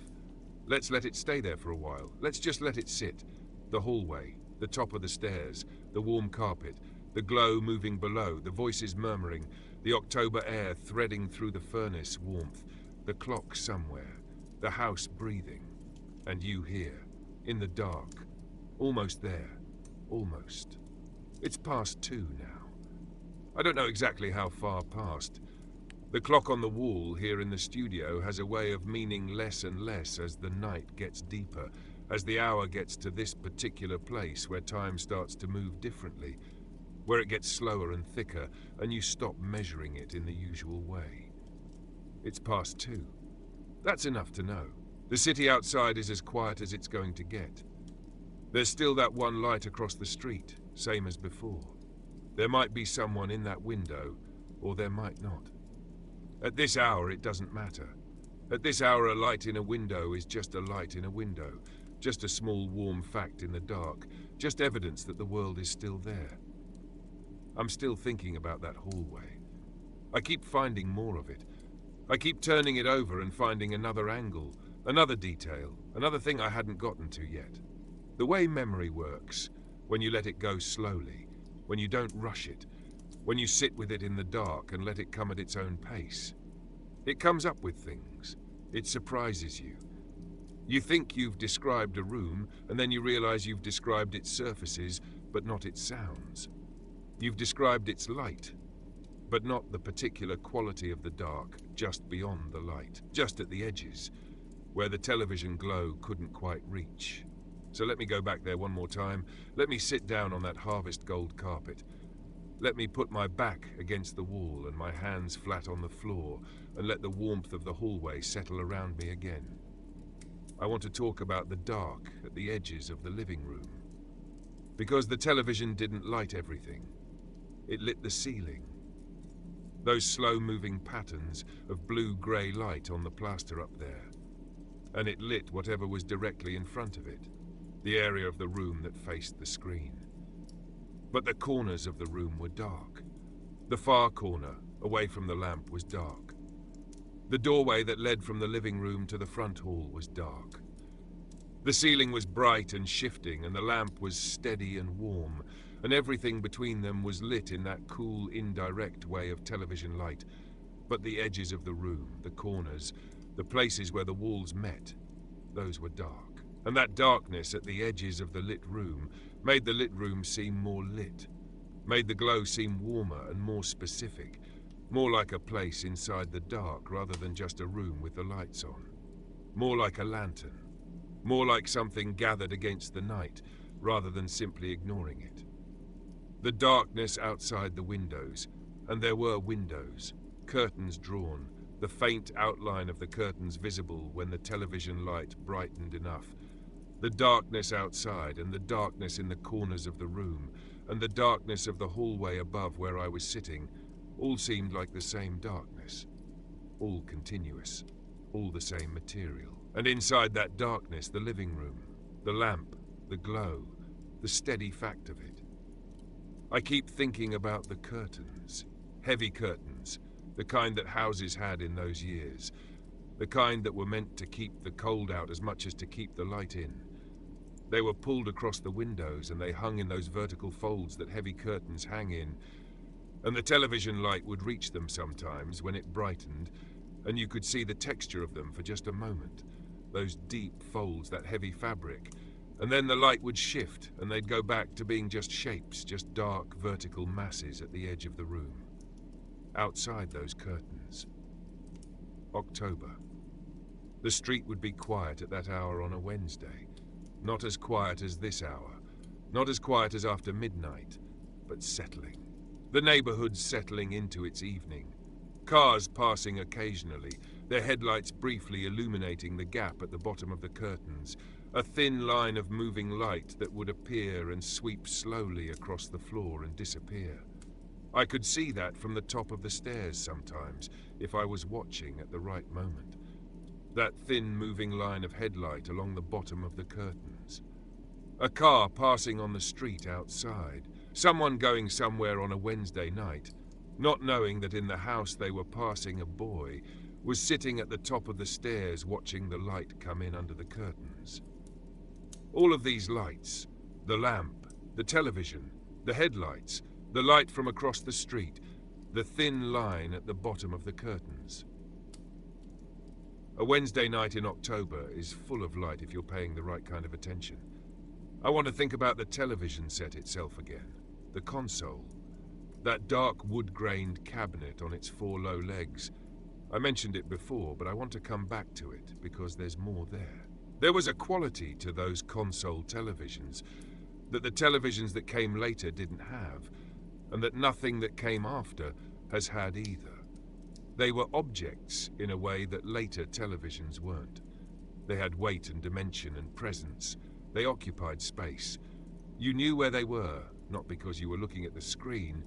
Let's let it stay there for a while. Let's just let it sit. The hallway, the top of the stairs, the warm carpet, the glow moving below, the voices murmuring, the October air threading through the furnace warmth, the clock somewhere, the house breathing, and you here, in the dark, almost there, almost. It's past 2 now. I don't know exactly how far past. The clock on the wall here in the studio has a way of meaning less and less as the night gets deeper, as the hour gets to this particular place where time starts to move differently, where it gets slower and thicker, and you stop measuring it in the usual way. It's past 2. That's enough to know. The city outside is as quiet as it's going to get. There's still that one light across the street, same as before. There might be someone in that window, or there might not. At this hour, it doesn't matter. At this hour, a light in a window is just a light in a window, just a small warm fact in the dark, just evidence that the world is still there. I'm still thinking about that hallway. I keep finding more of it. I keep turning it over and finding another angle, another detail, another thing I hadn't gotten to yet. The way memory works, when you let it go slowly, when you don't rush it, when you sit with it in the dark and let it come at its own pace. It comes up with things. It surprises you. You think you've described a room, and then you realize you've described its surfaces, but not its sounds. You've described its light, but not the particular quality of the dark just beyond the light, just at the edges, where the television glow couldn't quite reach. So let me go back there one more time. Let me sit down on that harvest gold carpet. Let me put my back against the wall and my hands flat on the floor and let the warmth of the hallway settle around me again. I want to talk about the dark at the edges of the living room. Because the television didn't light everything. It lit the ceiling. Those slow-moving patterns of blue-grey light on the plaster up there. And it lit whatever was directly in front of it. The area of the room that faced the screen. But the corners of the room were dark. The far corner, away from the lamp, was dark. The doorway that led from the living room to the front hall was dark. The ceiling was bright and shifting, and the lamp was steady and warm, and everything between them was lit in that cool, indirect way of television light. But the edges of the room, the corners, the places where the walls met, those were dark. And that darkness at the edges of the lit room made the lit room seem more lit, made the glow seem warmer and more specific, more like a place inside the dark rather than just a room with the lights on, more like a lantern, more like something gathered against the night rather than simply ignoring it. The darkness outside the windows, and there were windows, curtains drawn, the faint outline of the curtains visible when the television light brightened enough. The darkness outside and the darkness in the corners of the room and the darkness of the hallway above where I was sitting all seemed like the same darkness, all continuous, all the same material. And inside that darkness, the living room, the lamp, the glow, the steady fact of it. I keep thinking about the curtains, heavy curtains, the kind that houses had in those years, the kind that were meant to keep the cold out as much as to keep the light in. They were pulled across the windows and they hung in those vertical folds that heavy curtains hang in, and the television light would reach them sometimes when it brightened, and you could see the texture of them for just a moment, those deep folds, that heavy fabric, and then the light would shift and they'd go back to being just shapes, just dark vertical masses at the edge of the room. Outside those curtains. October. The street would be quiet at that hour on a Wednesday. Not as quiet as this hour. Not as quiet as after midnight, but settling. The neighborhood settling into its evening. Cars passing occasionally, their headlights briefly illuminating the gap at the bottom of the curtains, a thin line of moving light that would appear and sweep slowly across the floor and disappear. I could see that from the top of the stairs sometimes, if I was watching at the right moment. That thin moving line of headlight along the bottom of the curtains. A car passing on the street outside. Someone going somewhere on a Wednesday night, not knowing that in the house they were passing a boy, was sitting at the top of the stairs watching the light come in under the curtains. All of these lights, the lamp, the television, the headlights, the light from across the street, the thin line at the bottom of the curtains. A Wednesday night in October is full of light if you're paying the right kind of attention. I want to think about the television set itself again, the console, that dark wood-grained cabinet on its 4 low legs. I mentioned it before, but I want to come back to it because there's more there. There was a quality to those console televisions that the televisions that came later didn't have, and that nothing that came after has had either. They were objects in a way that later televisions weren't. They had weight and dimension and presence. They occupied space. You knew where they were, not because you were looking at the screen,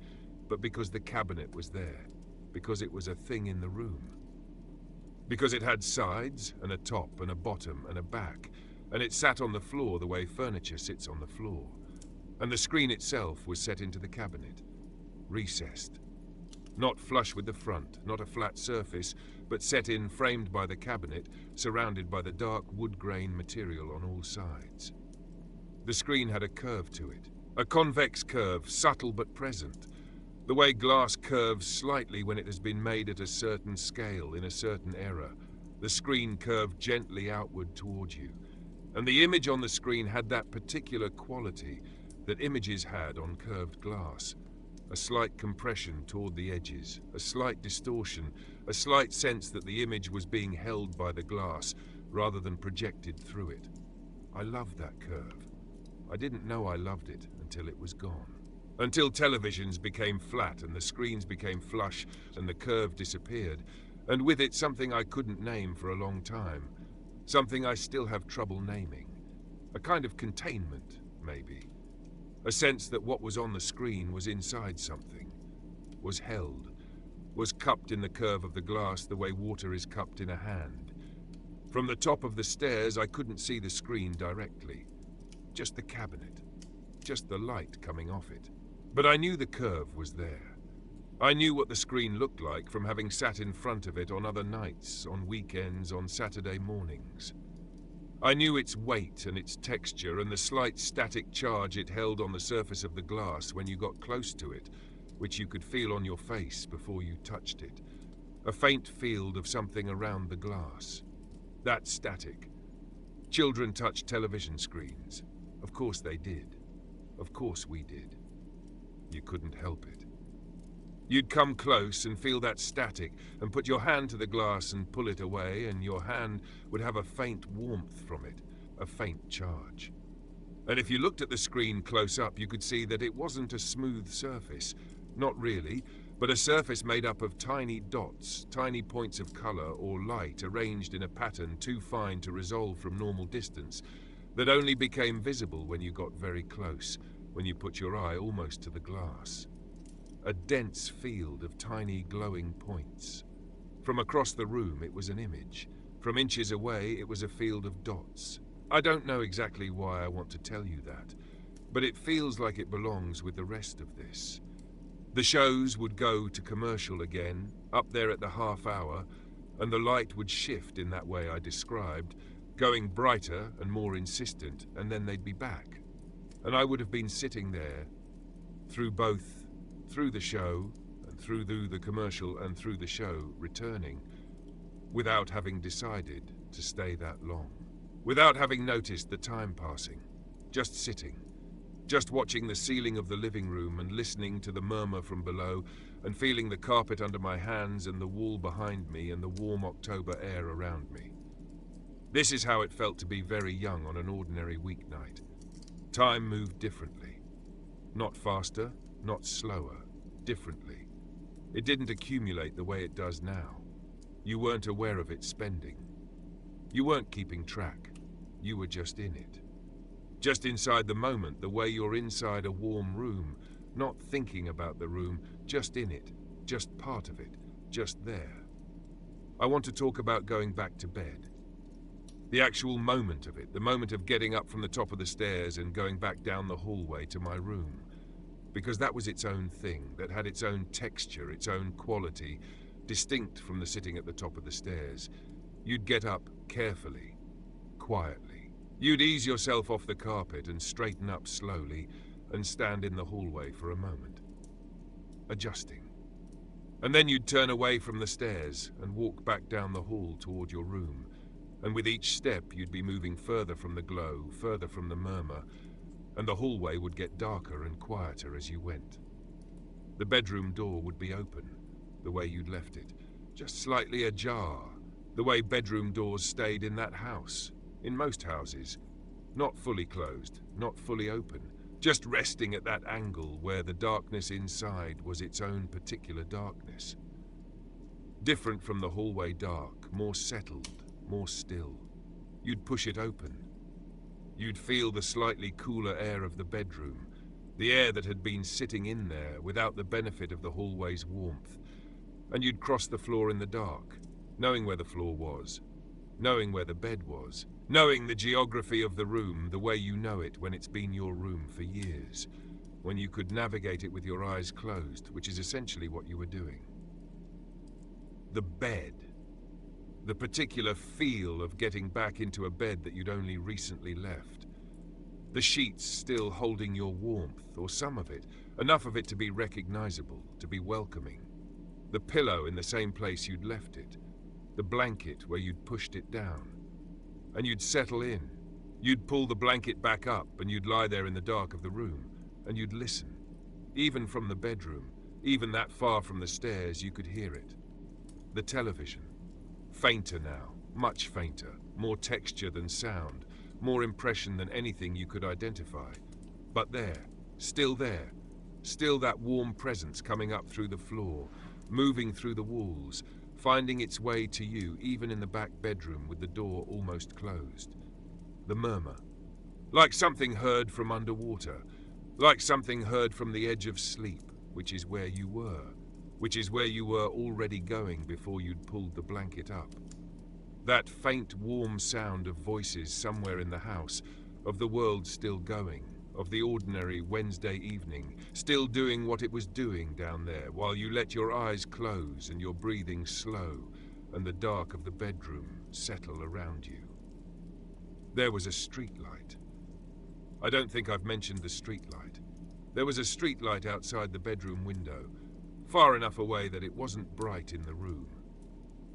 but because the cabinet was there, because it was a thing in the room. Because it had sides, and a top, and a bottom, and a back, and it sat on the floor the way furniture sits on the floor. And the screen itself was set into the cabinet, recessed. Not flush with the front, not a flat surface, but set in, framed by the cabinet, surrounded by the dark wood-grain material on all sides. The screen had a curve to it, a convex curve, subtle but present, the way glass curves slightly when it has been made at a certain scale, in a certain era. The screen curved gently outward toward you, and the image on the screen had that particular quality that images had on curved glass. A slight compression toward the edges, a slight distortion, a slight sense that the image was being held by the glass rather than projected through it. I loved that curve. I didn't know I loved it until it was gone. Until televisions became flat and the screens became flush and the curve disappeared, and with it something I couldn't name for a long time, something I still have trouble naming. A kind of containment, maybe. A sense that what was on the screen was inside something, was held, was cupped in the curve of the glass the way water is cupped in a hand. From the top of the stairs I couldn't see the screen directly, just the cabinet, just the light coming off it. But I knew the curve was there. I knew what the screen looked like from having sat in front of it on other nights, on weekends, on Saturday mornings. I knew its weight and its texture and the slight static charge it held on the surface of the glass when you got close to it, which you could feel on your face before you touched it. A faint field of something around the glass. That static. Children touch television screens. Of course they did. Of course we did. You couldn't help it. You'd come close and feel that static and put your hand to the glass and pull it away, and your hand would have a faint warmth from it, a faint charge. And if you looked at the screen close up, you could see that it wasn't a smooth surface, not really, but a surface made up of tiny dots, tiny points of color or light arranged in a pattern too fine to resolve from normal distance, that only became visible when you got very close, when you put your eye almost to the glass. A dense field of tiny glowing points. From across the room it was an image. From inches away it was a field of dots. I don't know exactly why I want to tell you that, but it feels like it belongs with the rest of this. The shows would go to commercial again, up there at the half hour, and the light would shift in that way I described, going brighter and more insistent, and then they'd be back. And I would have been sitting there through both, through the show, and through the commercial, and through the show, returning, without having decided to stay that long. Without having noticed the time passing. Just sitting. Just watching the ceiling of the living room and listening to the murmur from below and feeling the carpet under my hands and the wall behind me and the warm October air around me. This is how it felt to be very young on an ordinary weeknight. Time moved differently. Not faster, not slower, differently. It didn't accumulate the way it does now. You weren't aware of its spending. You weren't keeping track. You were just in it. Just inside the moment, the way you're inside a warm room, not thinking about the room, just in it, just part of it, just there. I want to talk about going back to bed. The actual moment of it, the moment of getting up from the top of the stairs and going back down the hallway to my room. Because that was its own thing, that had its own texture, its own quality, distinct from the sitting at the top of the stairs. You'd get up carefully, quietly. You'd ease yourself off the carpet and straighten up slowly and stand in the hallway for a moment, adjusting. And then you'd turn away from the stairs and walk back down the hall toward your room. And with each step you'd be moving further from the glow, further from the murmur, and the hallway would get darker and quieter as you went. The bedroom door would be open, the way you'd left it, just slightly ajar, the way bedroom doors stayed in that house. In most houses, not fully closed, not fully open, just resting at that angle where the darkness inside was its own particular darkness. Different from the hallway dark, more settled, more still. You'd push it open. You'd feel the slightly cooler air of the bedroom, the air that had been sitting in there without the benefit of the hallway's warmth, and you'd cross the floor in the dark, knowing where the floor was, knowing where the bed was, knowing the geography of the room the way you know it when it's been your room for years, when you could navigate it with your eyes closed, which is essentially what you were doing. The bed. The particular feel of getting back into a bed that you'd only recently left. The sheets still holding your warmth, or some of it, enough of it to be recognizable, to be welcoming. The pillow in the same place you'd left it. The blanket where you'd pushed it down. And you'd settle in. You'd pull the blanket back up and you'd lie there in the dark of the room and you'd listen. Even from the bedroom, even that far from the stairs, you could hear it. The television. Fainter now, much fainter, more texture than sound, more impression than anything you could identify. But there, still that warm presence coming up through the floor, moving through the walls, finding its way to you even in the back bedroom with the door almost closed. The murmur. Like something heard from underwater. Like something heard from the edge of sleep, which is where you were. Which is where you were already going before you'd pulled the blanket up. That faint, warm sound of voices somewhere in the house, of the world still going, of the ordinary Wednesday evening, still doing what it was doing down there, while you let your eyes close and your breathing slow, and the dark of the bedroom settle around you. There was a streetlight. I don't think I've mentioned the streetlight. There was a streetlight outside the bedroom window, far enough away that it wasn't bright in the room.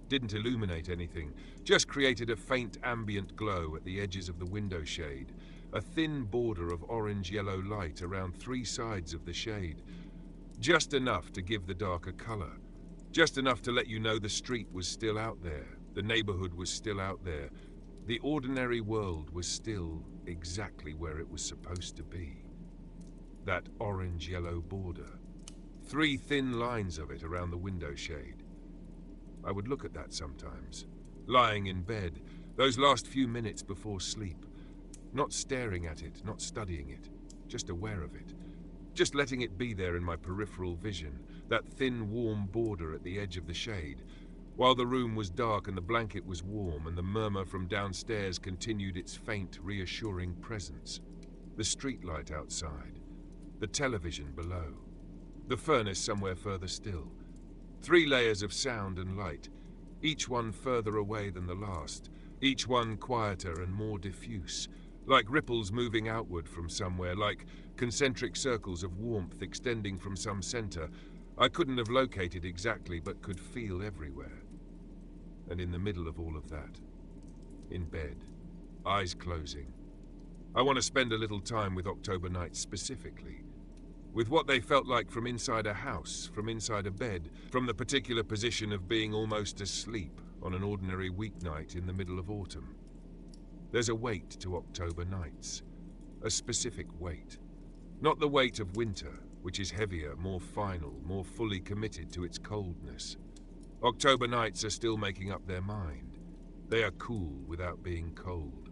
Didn't illuminate anything, just created a faint ambient glow at the edges of the window shade, a thin border of orange-yellow light around three sides of the shade, just enough to give the dark a color, just enough to let you know the street was still out there, the neighborhood was still out there, the ordinary world was still exactly where it was supposed to be. That orange-yellow border. 3 thin lines of it around the window shade. I would look at that sometimes, lying in bed, those last few minutes before sleep, not staring at it, not studying it, just aware of it, just letting it be there in my peripheral vision, that thin warm border at the edge of the shade, while the room was dark and the blanket was warm and the murmur from downstairs continued its faint, reassuring presence. The streetlight outside, the television below, the furnace somewhere further still. 3 layers of sound and light, each one further away than the last, each one quieter and more diffuse, like ripples moving outward from somewhere, like concentric circles of warmth extending from some center I couldn't have located exactly but could feel everywhere. And in the middle of all of that, in bed, eyes closing, I want to spend a little time with October nights specifically, with what they felt like from inside a house, from inside a bed, from the particular position of being almost asleep on an ordinary weeknight in the middle of autumn. There's a weight to October nights, a specific weight. Not the weight of winter, which is heavier, more final, more fully committed to its coldness. October nights are still making up their mind. They are cool without being cold.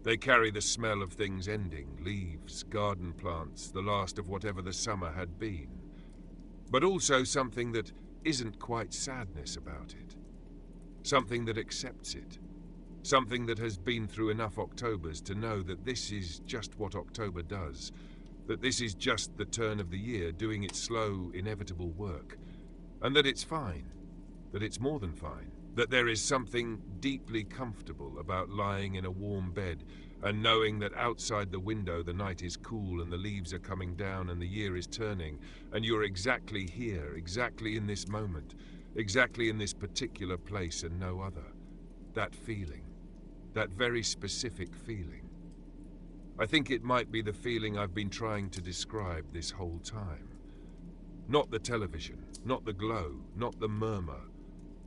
They carry the smell of things ending, leaves, garden plants, the last of whatever the summer had been. But also something that isn't quite sadness about it. Something that accepts it. Something that has been through enough Octobers to know that this is just what October does, that this is just the turn of the year doing its slow, inevitable work, and that it's fine, that it's more than fine, that there is something deeply comfortable about lying in a warm bed and knowing that outside the window the night is cool and the leaves are coming down and the year is turning, and you're exactly here, exactly in this moment, exactly in this particular place and no other. That feeling, that very specific feeling. I think it might be the feeling I've been trying to describe this whole time. Not the television, not the glow, not the murmur,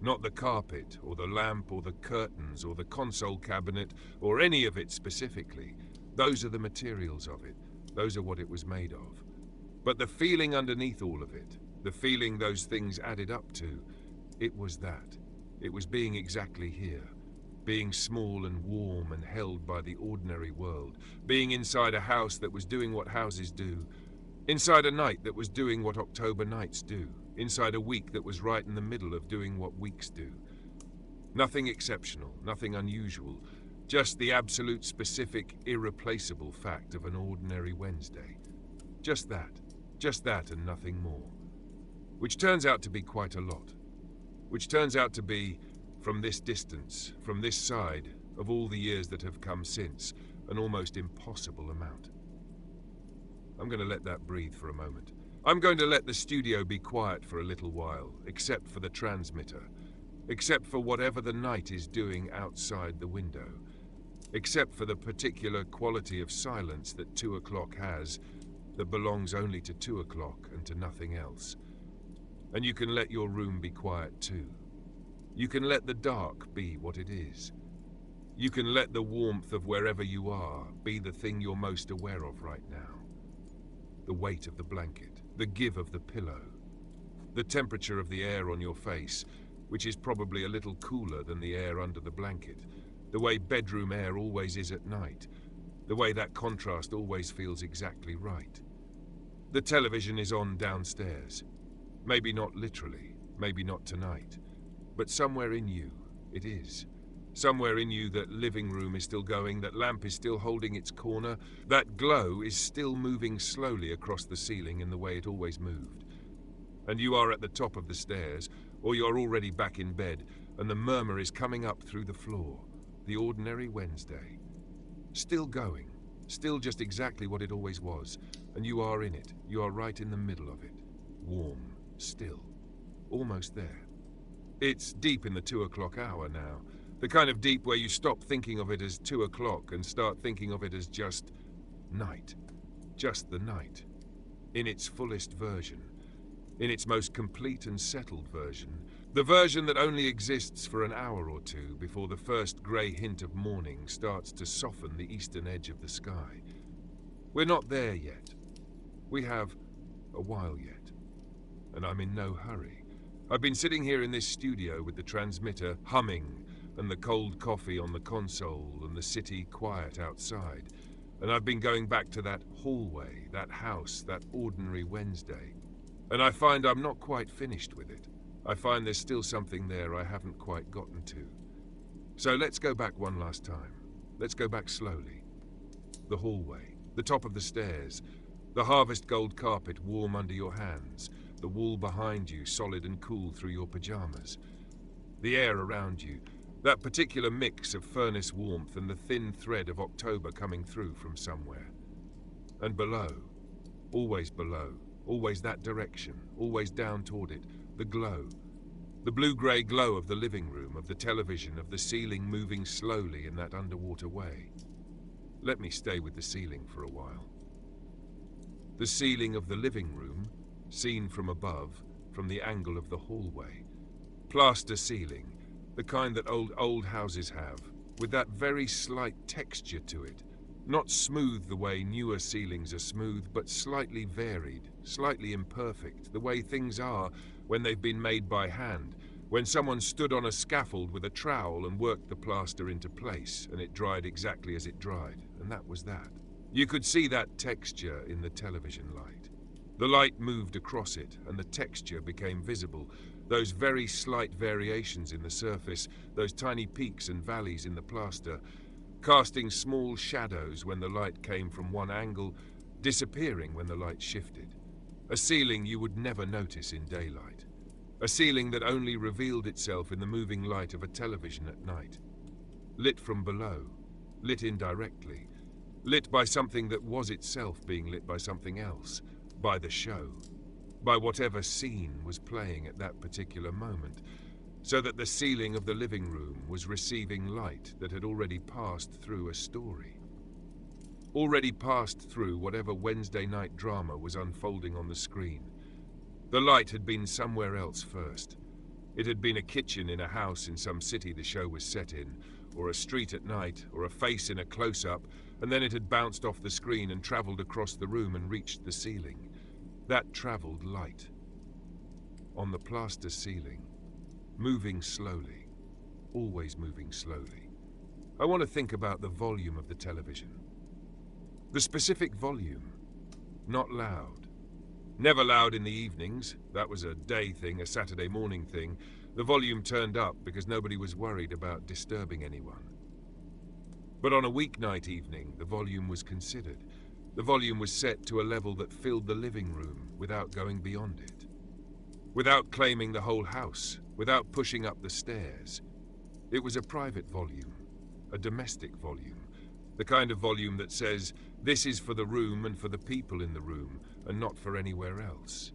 not the carpet or the lamp or the curtains or the console cabinet or any of it specifically. Those are the materials of it. Those are what it was made of. But the feeling underneath all of it, the feeling those things added up to, it was that. It was being exactly here. Being small and warm and held by the ordinary world. Being inside a house that was doing what houses do. Inside a night that was doing what October nights do. Inside a week that was right in the middle of doing what weeks do. Nothing exceptional, nothing unusual. Just the absolute specific, irreplaceable fact of an ordinary Wednesday. Just that and nothing more. Which turns out to be quite a lot. Which turns out to be, from this distance, from this side, of all the years that have come since, an almost impossible amount. I'm going to let that breathe for a moment. I'm going to let the studio be quiet for a little while, except for the transmitter, except for whatever the night is doing outside the window, except for the particular quality of silence that 2 o'clock has, that belongs only to 2 o'clock and to nothing else. And you can let your room be quiet too. You can let the dark be what it is. You can let the warmth of wherever you are be the thing you're most aware of right now. The weight of the blanket, the give of the pillow, the temperature of the air on your face, which is probably a little cooler than the air under the blanket, the way bedroom air always is at night, the way that contrast always feels exactly right. The television is on downstairs. Maybe not literally, maybe not tonight. But somewhere in you, it is. Somewhere in you that living room is still going, that lamp is still holding its corner, that glow is still moving slowly across the ceiling in the way it always moved. And you are at the top of the stairs, or you're already back in bed, and the murmur is coming up through the floor. The ordinary Wednesday. Still going, still just exactly what it always was, and you are in it, you are right in the middle of it. Warm, still, almost there. It's deep in the 2 o'clock hour now. The kind of deep where you stop thinking of it as 2 o'clock and start thinking of it as just night. Just the night. In its fullest version. In its most complete and settled version. The version that only exists for an hour or two before the first grey hint of morning starts to soften the eastern edge of the sky. We're not there yet. We have a while yet. And I'm in no hurry. I've been sitting here in this studio with the transmitter humming and the cold coffee on the console and the city quiet outside. And I've been going back to that hallway, that house, that ordinary Wednesday. And I find I'm not quite finished with it. I find there's still something there I haven't quite gotten to. So let's go back one last time. Let's go back slowly. The hallway, the top of the stairs, the harvest gold carpet warm under your hands, the wall behind you solid and cool through your pajamas, the air around you, That particular mix of furnace warmth and the thin thread of October coming through from somewhere. And below, always that direction, always down toward it, the glow. The blue-grey glow of the living room, of the television, of the ceiling moving slowly in that underwater way. Let me stay with the ceiling for a while. The ceiling of the living room, seen from above, from the angle of the hallway. Plaster ceiling, the kind that old houses have, with that very slight texture to it. Not smooth the way newer ceilings are smooth, but slightly varied, slightly imperfect, the way things are when they've been made by hand, when someone stood on a scaffold with a trowel and worked the plaster into place, and it dried exactly as it dried, and that was that. You could see that texture in the television light. The light moved across it, and the texture became visible, those very slight variations in the surface, those tiny peaks and valleys in the plaster, casting small shadows when the light came from one angle, disappearing when the light shifted. A ceiling you would never notice in daylight. A ceiling that only revealed itself in the moving light of a television at night. Lit from below, lit indirectly, lit by something that was itself being lit by something else, by the show, by whatever scene was playing at that particular moment, so that the ceiling of the living room was receiving light that had already passed through a story. Already passed through whatever Wednesday night drama was unfolding on the screen. The light had been somewhere else first. It had been a kitchen in a house in some city the show was set in, or a street at night, or a face in a close-up, and then it had bounced off the screen and travelled across the room and reached the ceiling. That travelled light. On the plaster ceiling, moving slowly, always moving slowly. I want to think about the volume of the television. The specific volume, not loud. Never loud in the evenings. That was a day thing, a Saturday morning thing. The volume turned up because nobody was worried about disturbing anyone. But on a weeknight evening, the volume was considered. The volume was set to a level that filled the living room without going beyond it. Without claiming the whole house, without pushing up the stairs. It was a private volume, a domestic volume, the kind of volume that says, this is for the room and for the people in the room, and not for anywhere else.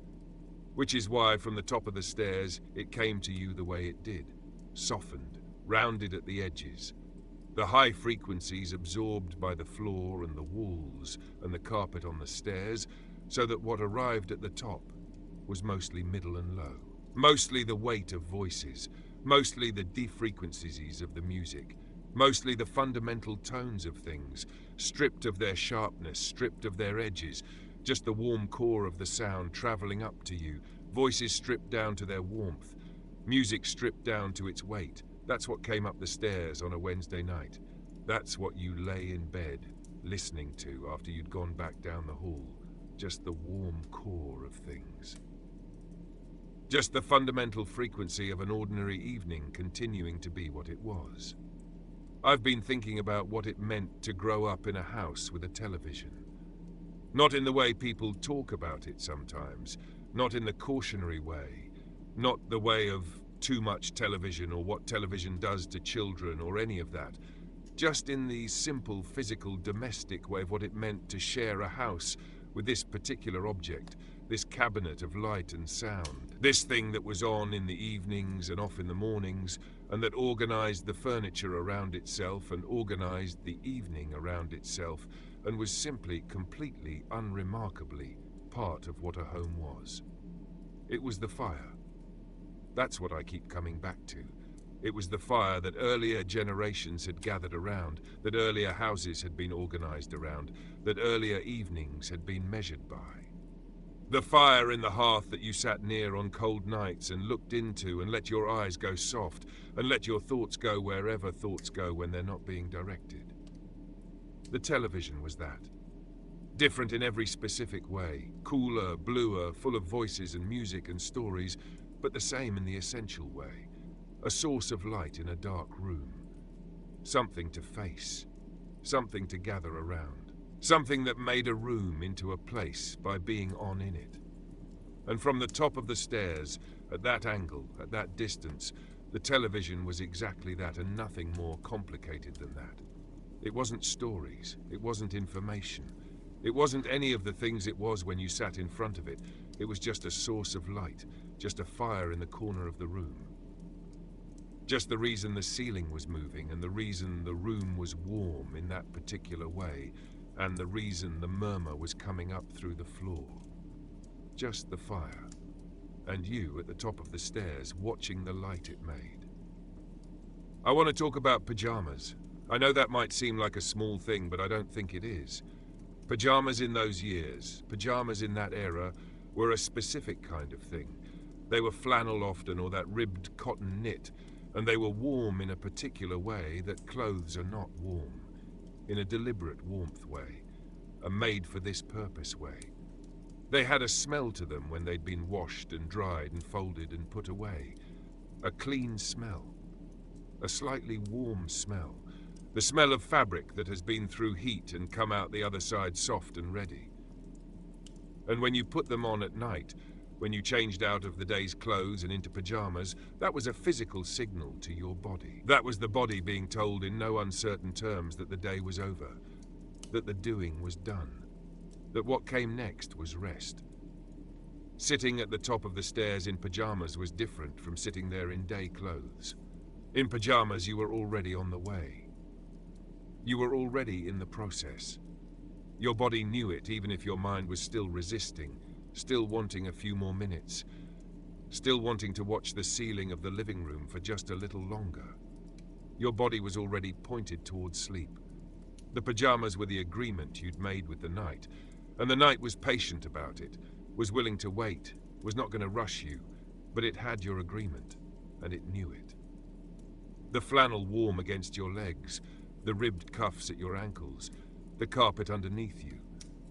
Which is why from the top of the stairs it came to you the way it did, softened, rounded at the edges. The high frequencies absorbed by the floor and the walls and the carpet on the stairs, so that what arrived at the top was mostly middle and low. Mostly the weight of voices, mostly the deep frequencies of the music, mostly the fundamental tones of things, stripped of their sharpness, stripped of their edges, just the warm core of the sound travelling up to you, voices stripped down to their warmth, music stripped down to its weight. That's what came up the stairs on a Wednesday night. That's what you lay in bed, listening to after you'd gone back down the hall. Just the warm core of things. Just the fundamental frequency of an ordinary evening continuing to be what it was. I've been thinking about what it meant to grow up in a house with a television. Not in the way people talk about it sometimes, not in the cautionary way, not the way of too much television or what television does to children or any of that, just in the simple physical domestic way of what it meant to share a house with this particular object, this cabinet of light and sound, this thing that was on in the evenings and off in the mornings, and that organized the furniture around itself and organized the evening around itself, and was simply, completely, unremarkably part of what a home was. It was the fire. That's what I keep coming back to. It was the fire that earlier generations had gathered around, that earlier houses had been organized around, that earlier evenings had been measured by. The fire in the hearth that you sat near on cold nights and looked into and let your eyes go soft and let your thoughts go wherever thoughts go when they're not being directed. The television was that. Different in every specific way, cooler, bluer, full of voices and music and stories, but the same in the essential way. A source of light in a dark room. Something to face. Something to gather around. Something that made a room into a place by being on in it. And from the top of the stairs, at that angle, at that distance, The television was exactly that and nothing more complicated than that. It wasn't stories, it wasn't information. It wasn't any of the things it was when you sat in front of it. It was just a source of light, just a fire in the corner of the room. Just the reason the ceiling was moving and the reason the room was warm in that particular way and the reason the murmur was coming up through the floor. Just the fire. And you at the top of the stairs watching the light it made. I want to talk about pajamas. I know that might seem like a small thing, but I don't think it is. Pajamas in those years, pajamas in that era, were a specific kind of thing. They were flannel often or that ribbed cotton knit, and they were warm in a particular way that clothes are not warm, in a deliberate warmth way, a made-for-this-purpose way. They had a smell to them when they'd been washed and dried and folded and put away. A clean smell. A slightly warm smell. The smell of fabric that has been through heat and come out the other side soft and ready. And when you put them on at night, when you changed out of the day's clothes and into pajamas, that was a physical signal to your body. That was the body being told in no uncertain terms that the day was over, that the doing was done, that what came next was rest. Sitting at the top of the stairs in pajamas was different from sitting there in day clothes. In pajamas, you were already on the way. You were already in the process. Your body knew it, even if your mind was still resisting, still wanting a few more minutes, still wanting to watch the ceiling of the living room for just a little longer. Your body was already pointed towards sleep. The pajamas were the agreement you'd made with the night, and the night was patient about it, was willing to wait, was not going to rush you, but it had your agreement, and it knew it. The flannel warm against your legs, the ribbed cuffs at your ankles, the carpet underneath you,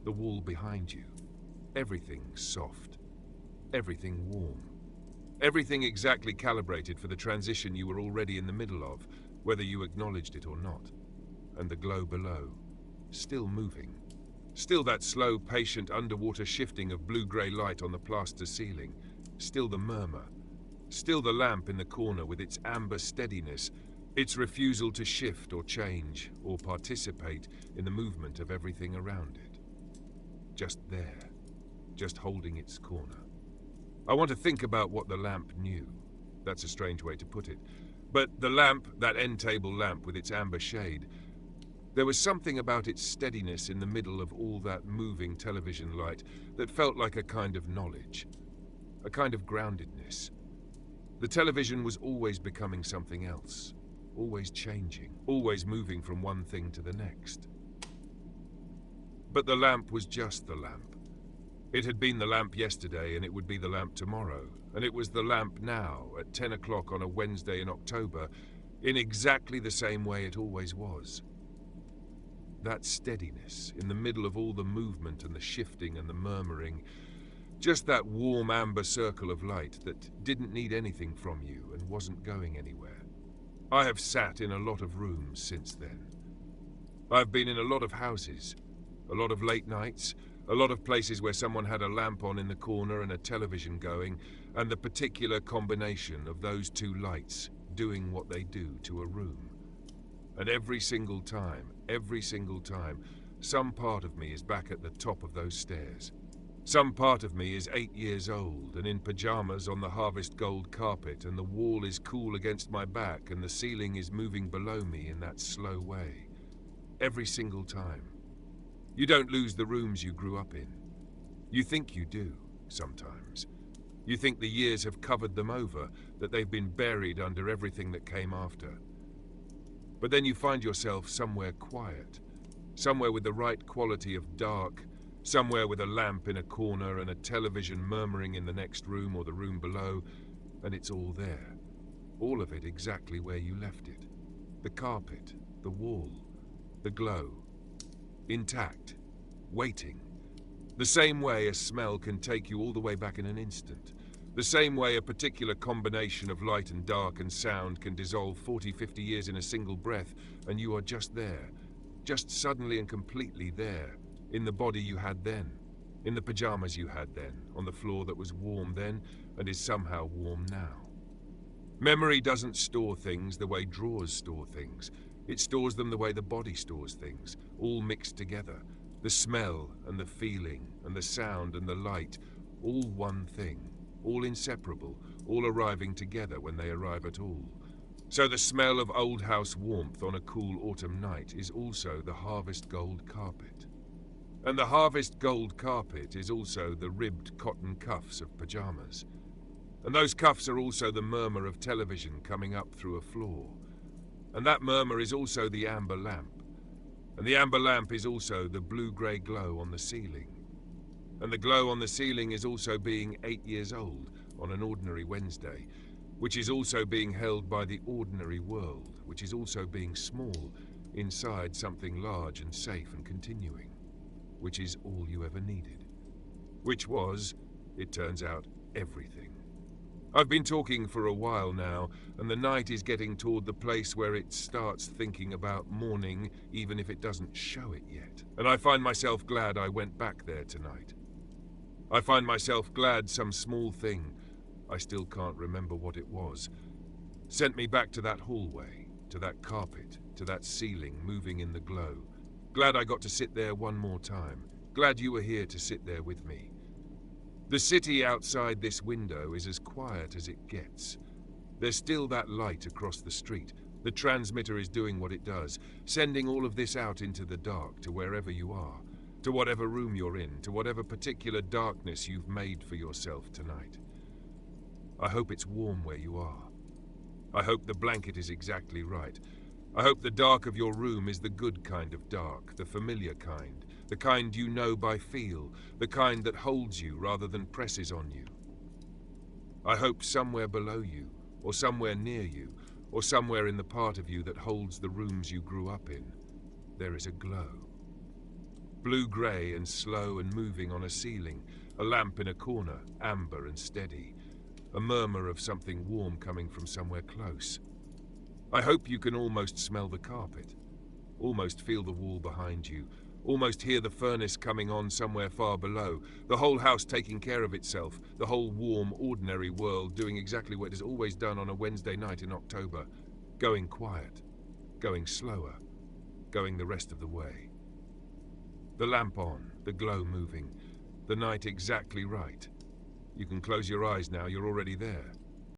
the wall behind you. Everything soft, everything warm, everything exactly calibrated for the transition you were already in the middle of, whether you acknowledged it or not. And the glow below, still moving, still that slow, patient underwater shifting of blue-grey light on the plaster ceiling, still the murmur, still the lamp in the corner with its amber steadiness, its refusal to shift or change or participate in the movement of everything around it. Just there, just holding its corner. I want to think about what the lamp knew. That's a strange way to put it. But the lamp, that end-table lamp with its amber shade, there was something about its steadiness in the middle of all that moving television light that felt like a kind of knowledge, a kind of groundedness. The television was always becoming something else, always changing, always moving from one thing to the next. But the lamp was just the lamp. It had been the lamp yesterday, and it would be the lamp tomorrow, and it was the lamp now, at 10 o'clock on a Wednesday in October, in exactly the same way it always was. That steadiness, in the middle of all the movement and the shifting and the murmuring, just that warm amber circle of light that didn't need anything from you and wasn't going anywhere. I have sat in a lot of rooms since then. I've been in a lot of houses, a lot of late nights, a lot of places where someone had a lamp on in the corner and a television going, and the particular combination of those two lights doing what they do to a room. And every single time, some part of me is back at the top of those stairs. Some part of me is 8 years old and in pajamas on the harvest gold carpet, and the wall is cool against my back and the ceiling is moving below me in that slow way. Every single time. You don't lose the rooms you grew up in. You think you do, sometimes. You think the years have covered them over, that they've been buried under everything that came after. But then you find yourself somewhere quiet, somewhere with the right quality of dark, somewhere with a lamp in a corner and a television murmuring in the next room or the room below, and it's all there. All of it exactly where you left it. The carpet, the wall, the glow. Intact, waiting. The same way a smell can take you all the way back in an instant. The same way a particular combination of light and dark and sound can dissolve 40, 50 years in a single breath, and you are just there, just suddenly and completely there, in the body you had then, in the pajamas you had then, on the floor that was warm then and is somehow warm now. Memory doesn't store things the way drawers store things. It stores them the way the body stores things, all mixed together. The smell and the feeling and the sound and the light, all one thing, all inseparable, all arriving together when they arrive at all. So the smell of old house warmth on a cool autumn night is also the harvest gold carpet. And the harvest gold carpet is also the ribbed cotton cuffs of pajamas. And those cuffs are also the murmur of television coming up through a floor. And that murmur is also the amber lamp. And the amber lamp is also the blue-grey glow on the ceiling. And the glow on the ceiling is also being 8 years old on an ordinary Wednesday, which is also being held by the ordinary world, which is also being small inside something large and safe and continuing, which is all you ever needed. Which was, it turns out, everything. I've been talking for a while now, and the night is getting toward the place where it starts thinking about morning, even if it doesn't show it yet. And I find myself glad I went back there tonight. I find myself glad some small thing, I still can't remember what it was, sent me back to that hallway, to that carpet, to that ceiling moving in the glow. Glad I got to sit there one more time. Glad you were here to sit there with me. The city outside this window is as quiet as it gets. There's still that light across the street. The transmitter is doing what it does, sending all of this out into the dark to wherever you are, to whatever room you're in, to whatever particular darkness you've made for yourself tonight. I hope it's warm where you are. I hope the blanket is exactly right. I hope the dark of your room is the good kind of dark, the familiar kind, the kind you know by feel, the kind that holds you rather than presses on you. I hope somewhere below you, or somewhere near you, or somewhere in the part of you that holds the rooms you grew up in, there is a glow. Blue-grey and slow and moving on a ceiling, a lamp in a corner, amber and steady, a murmur of something warm coming from somewhere close. I hope you can almost smell the carpet, almost feel the wall behind you, almost hear the furnace coming on somewhere far below, the whole house taking care of itself, the whole warm, ordinary world doing exactly what it has always done on a Wednesday night in October, going quiet, going slower, going the rest of the way. The lamp on, the glow moving, the night exactly right. You can close your eyes now, you're already there.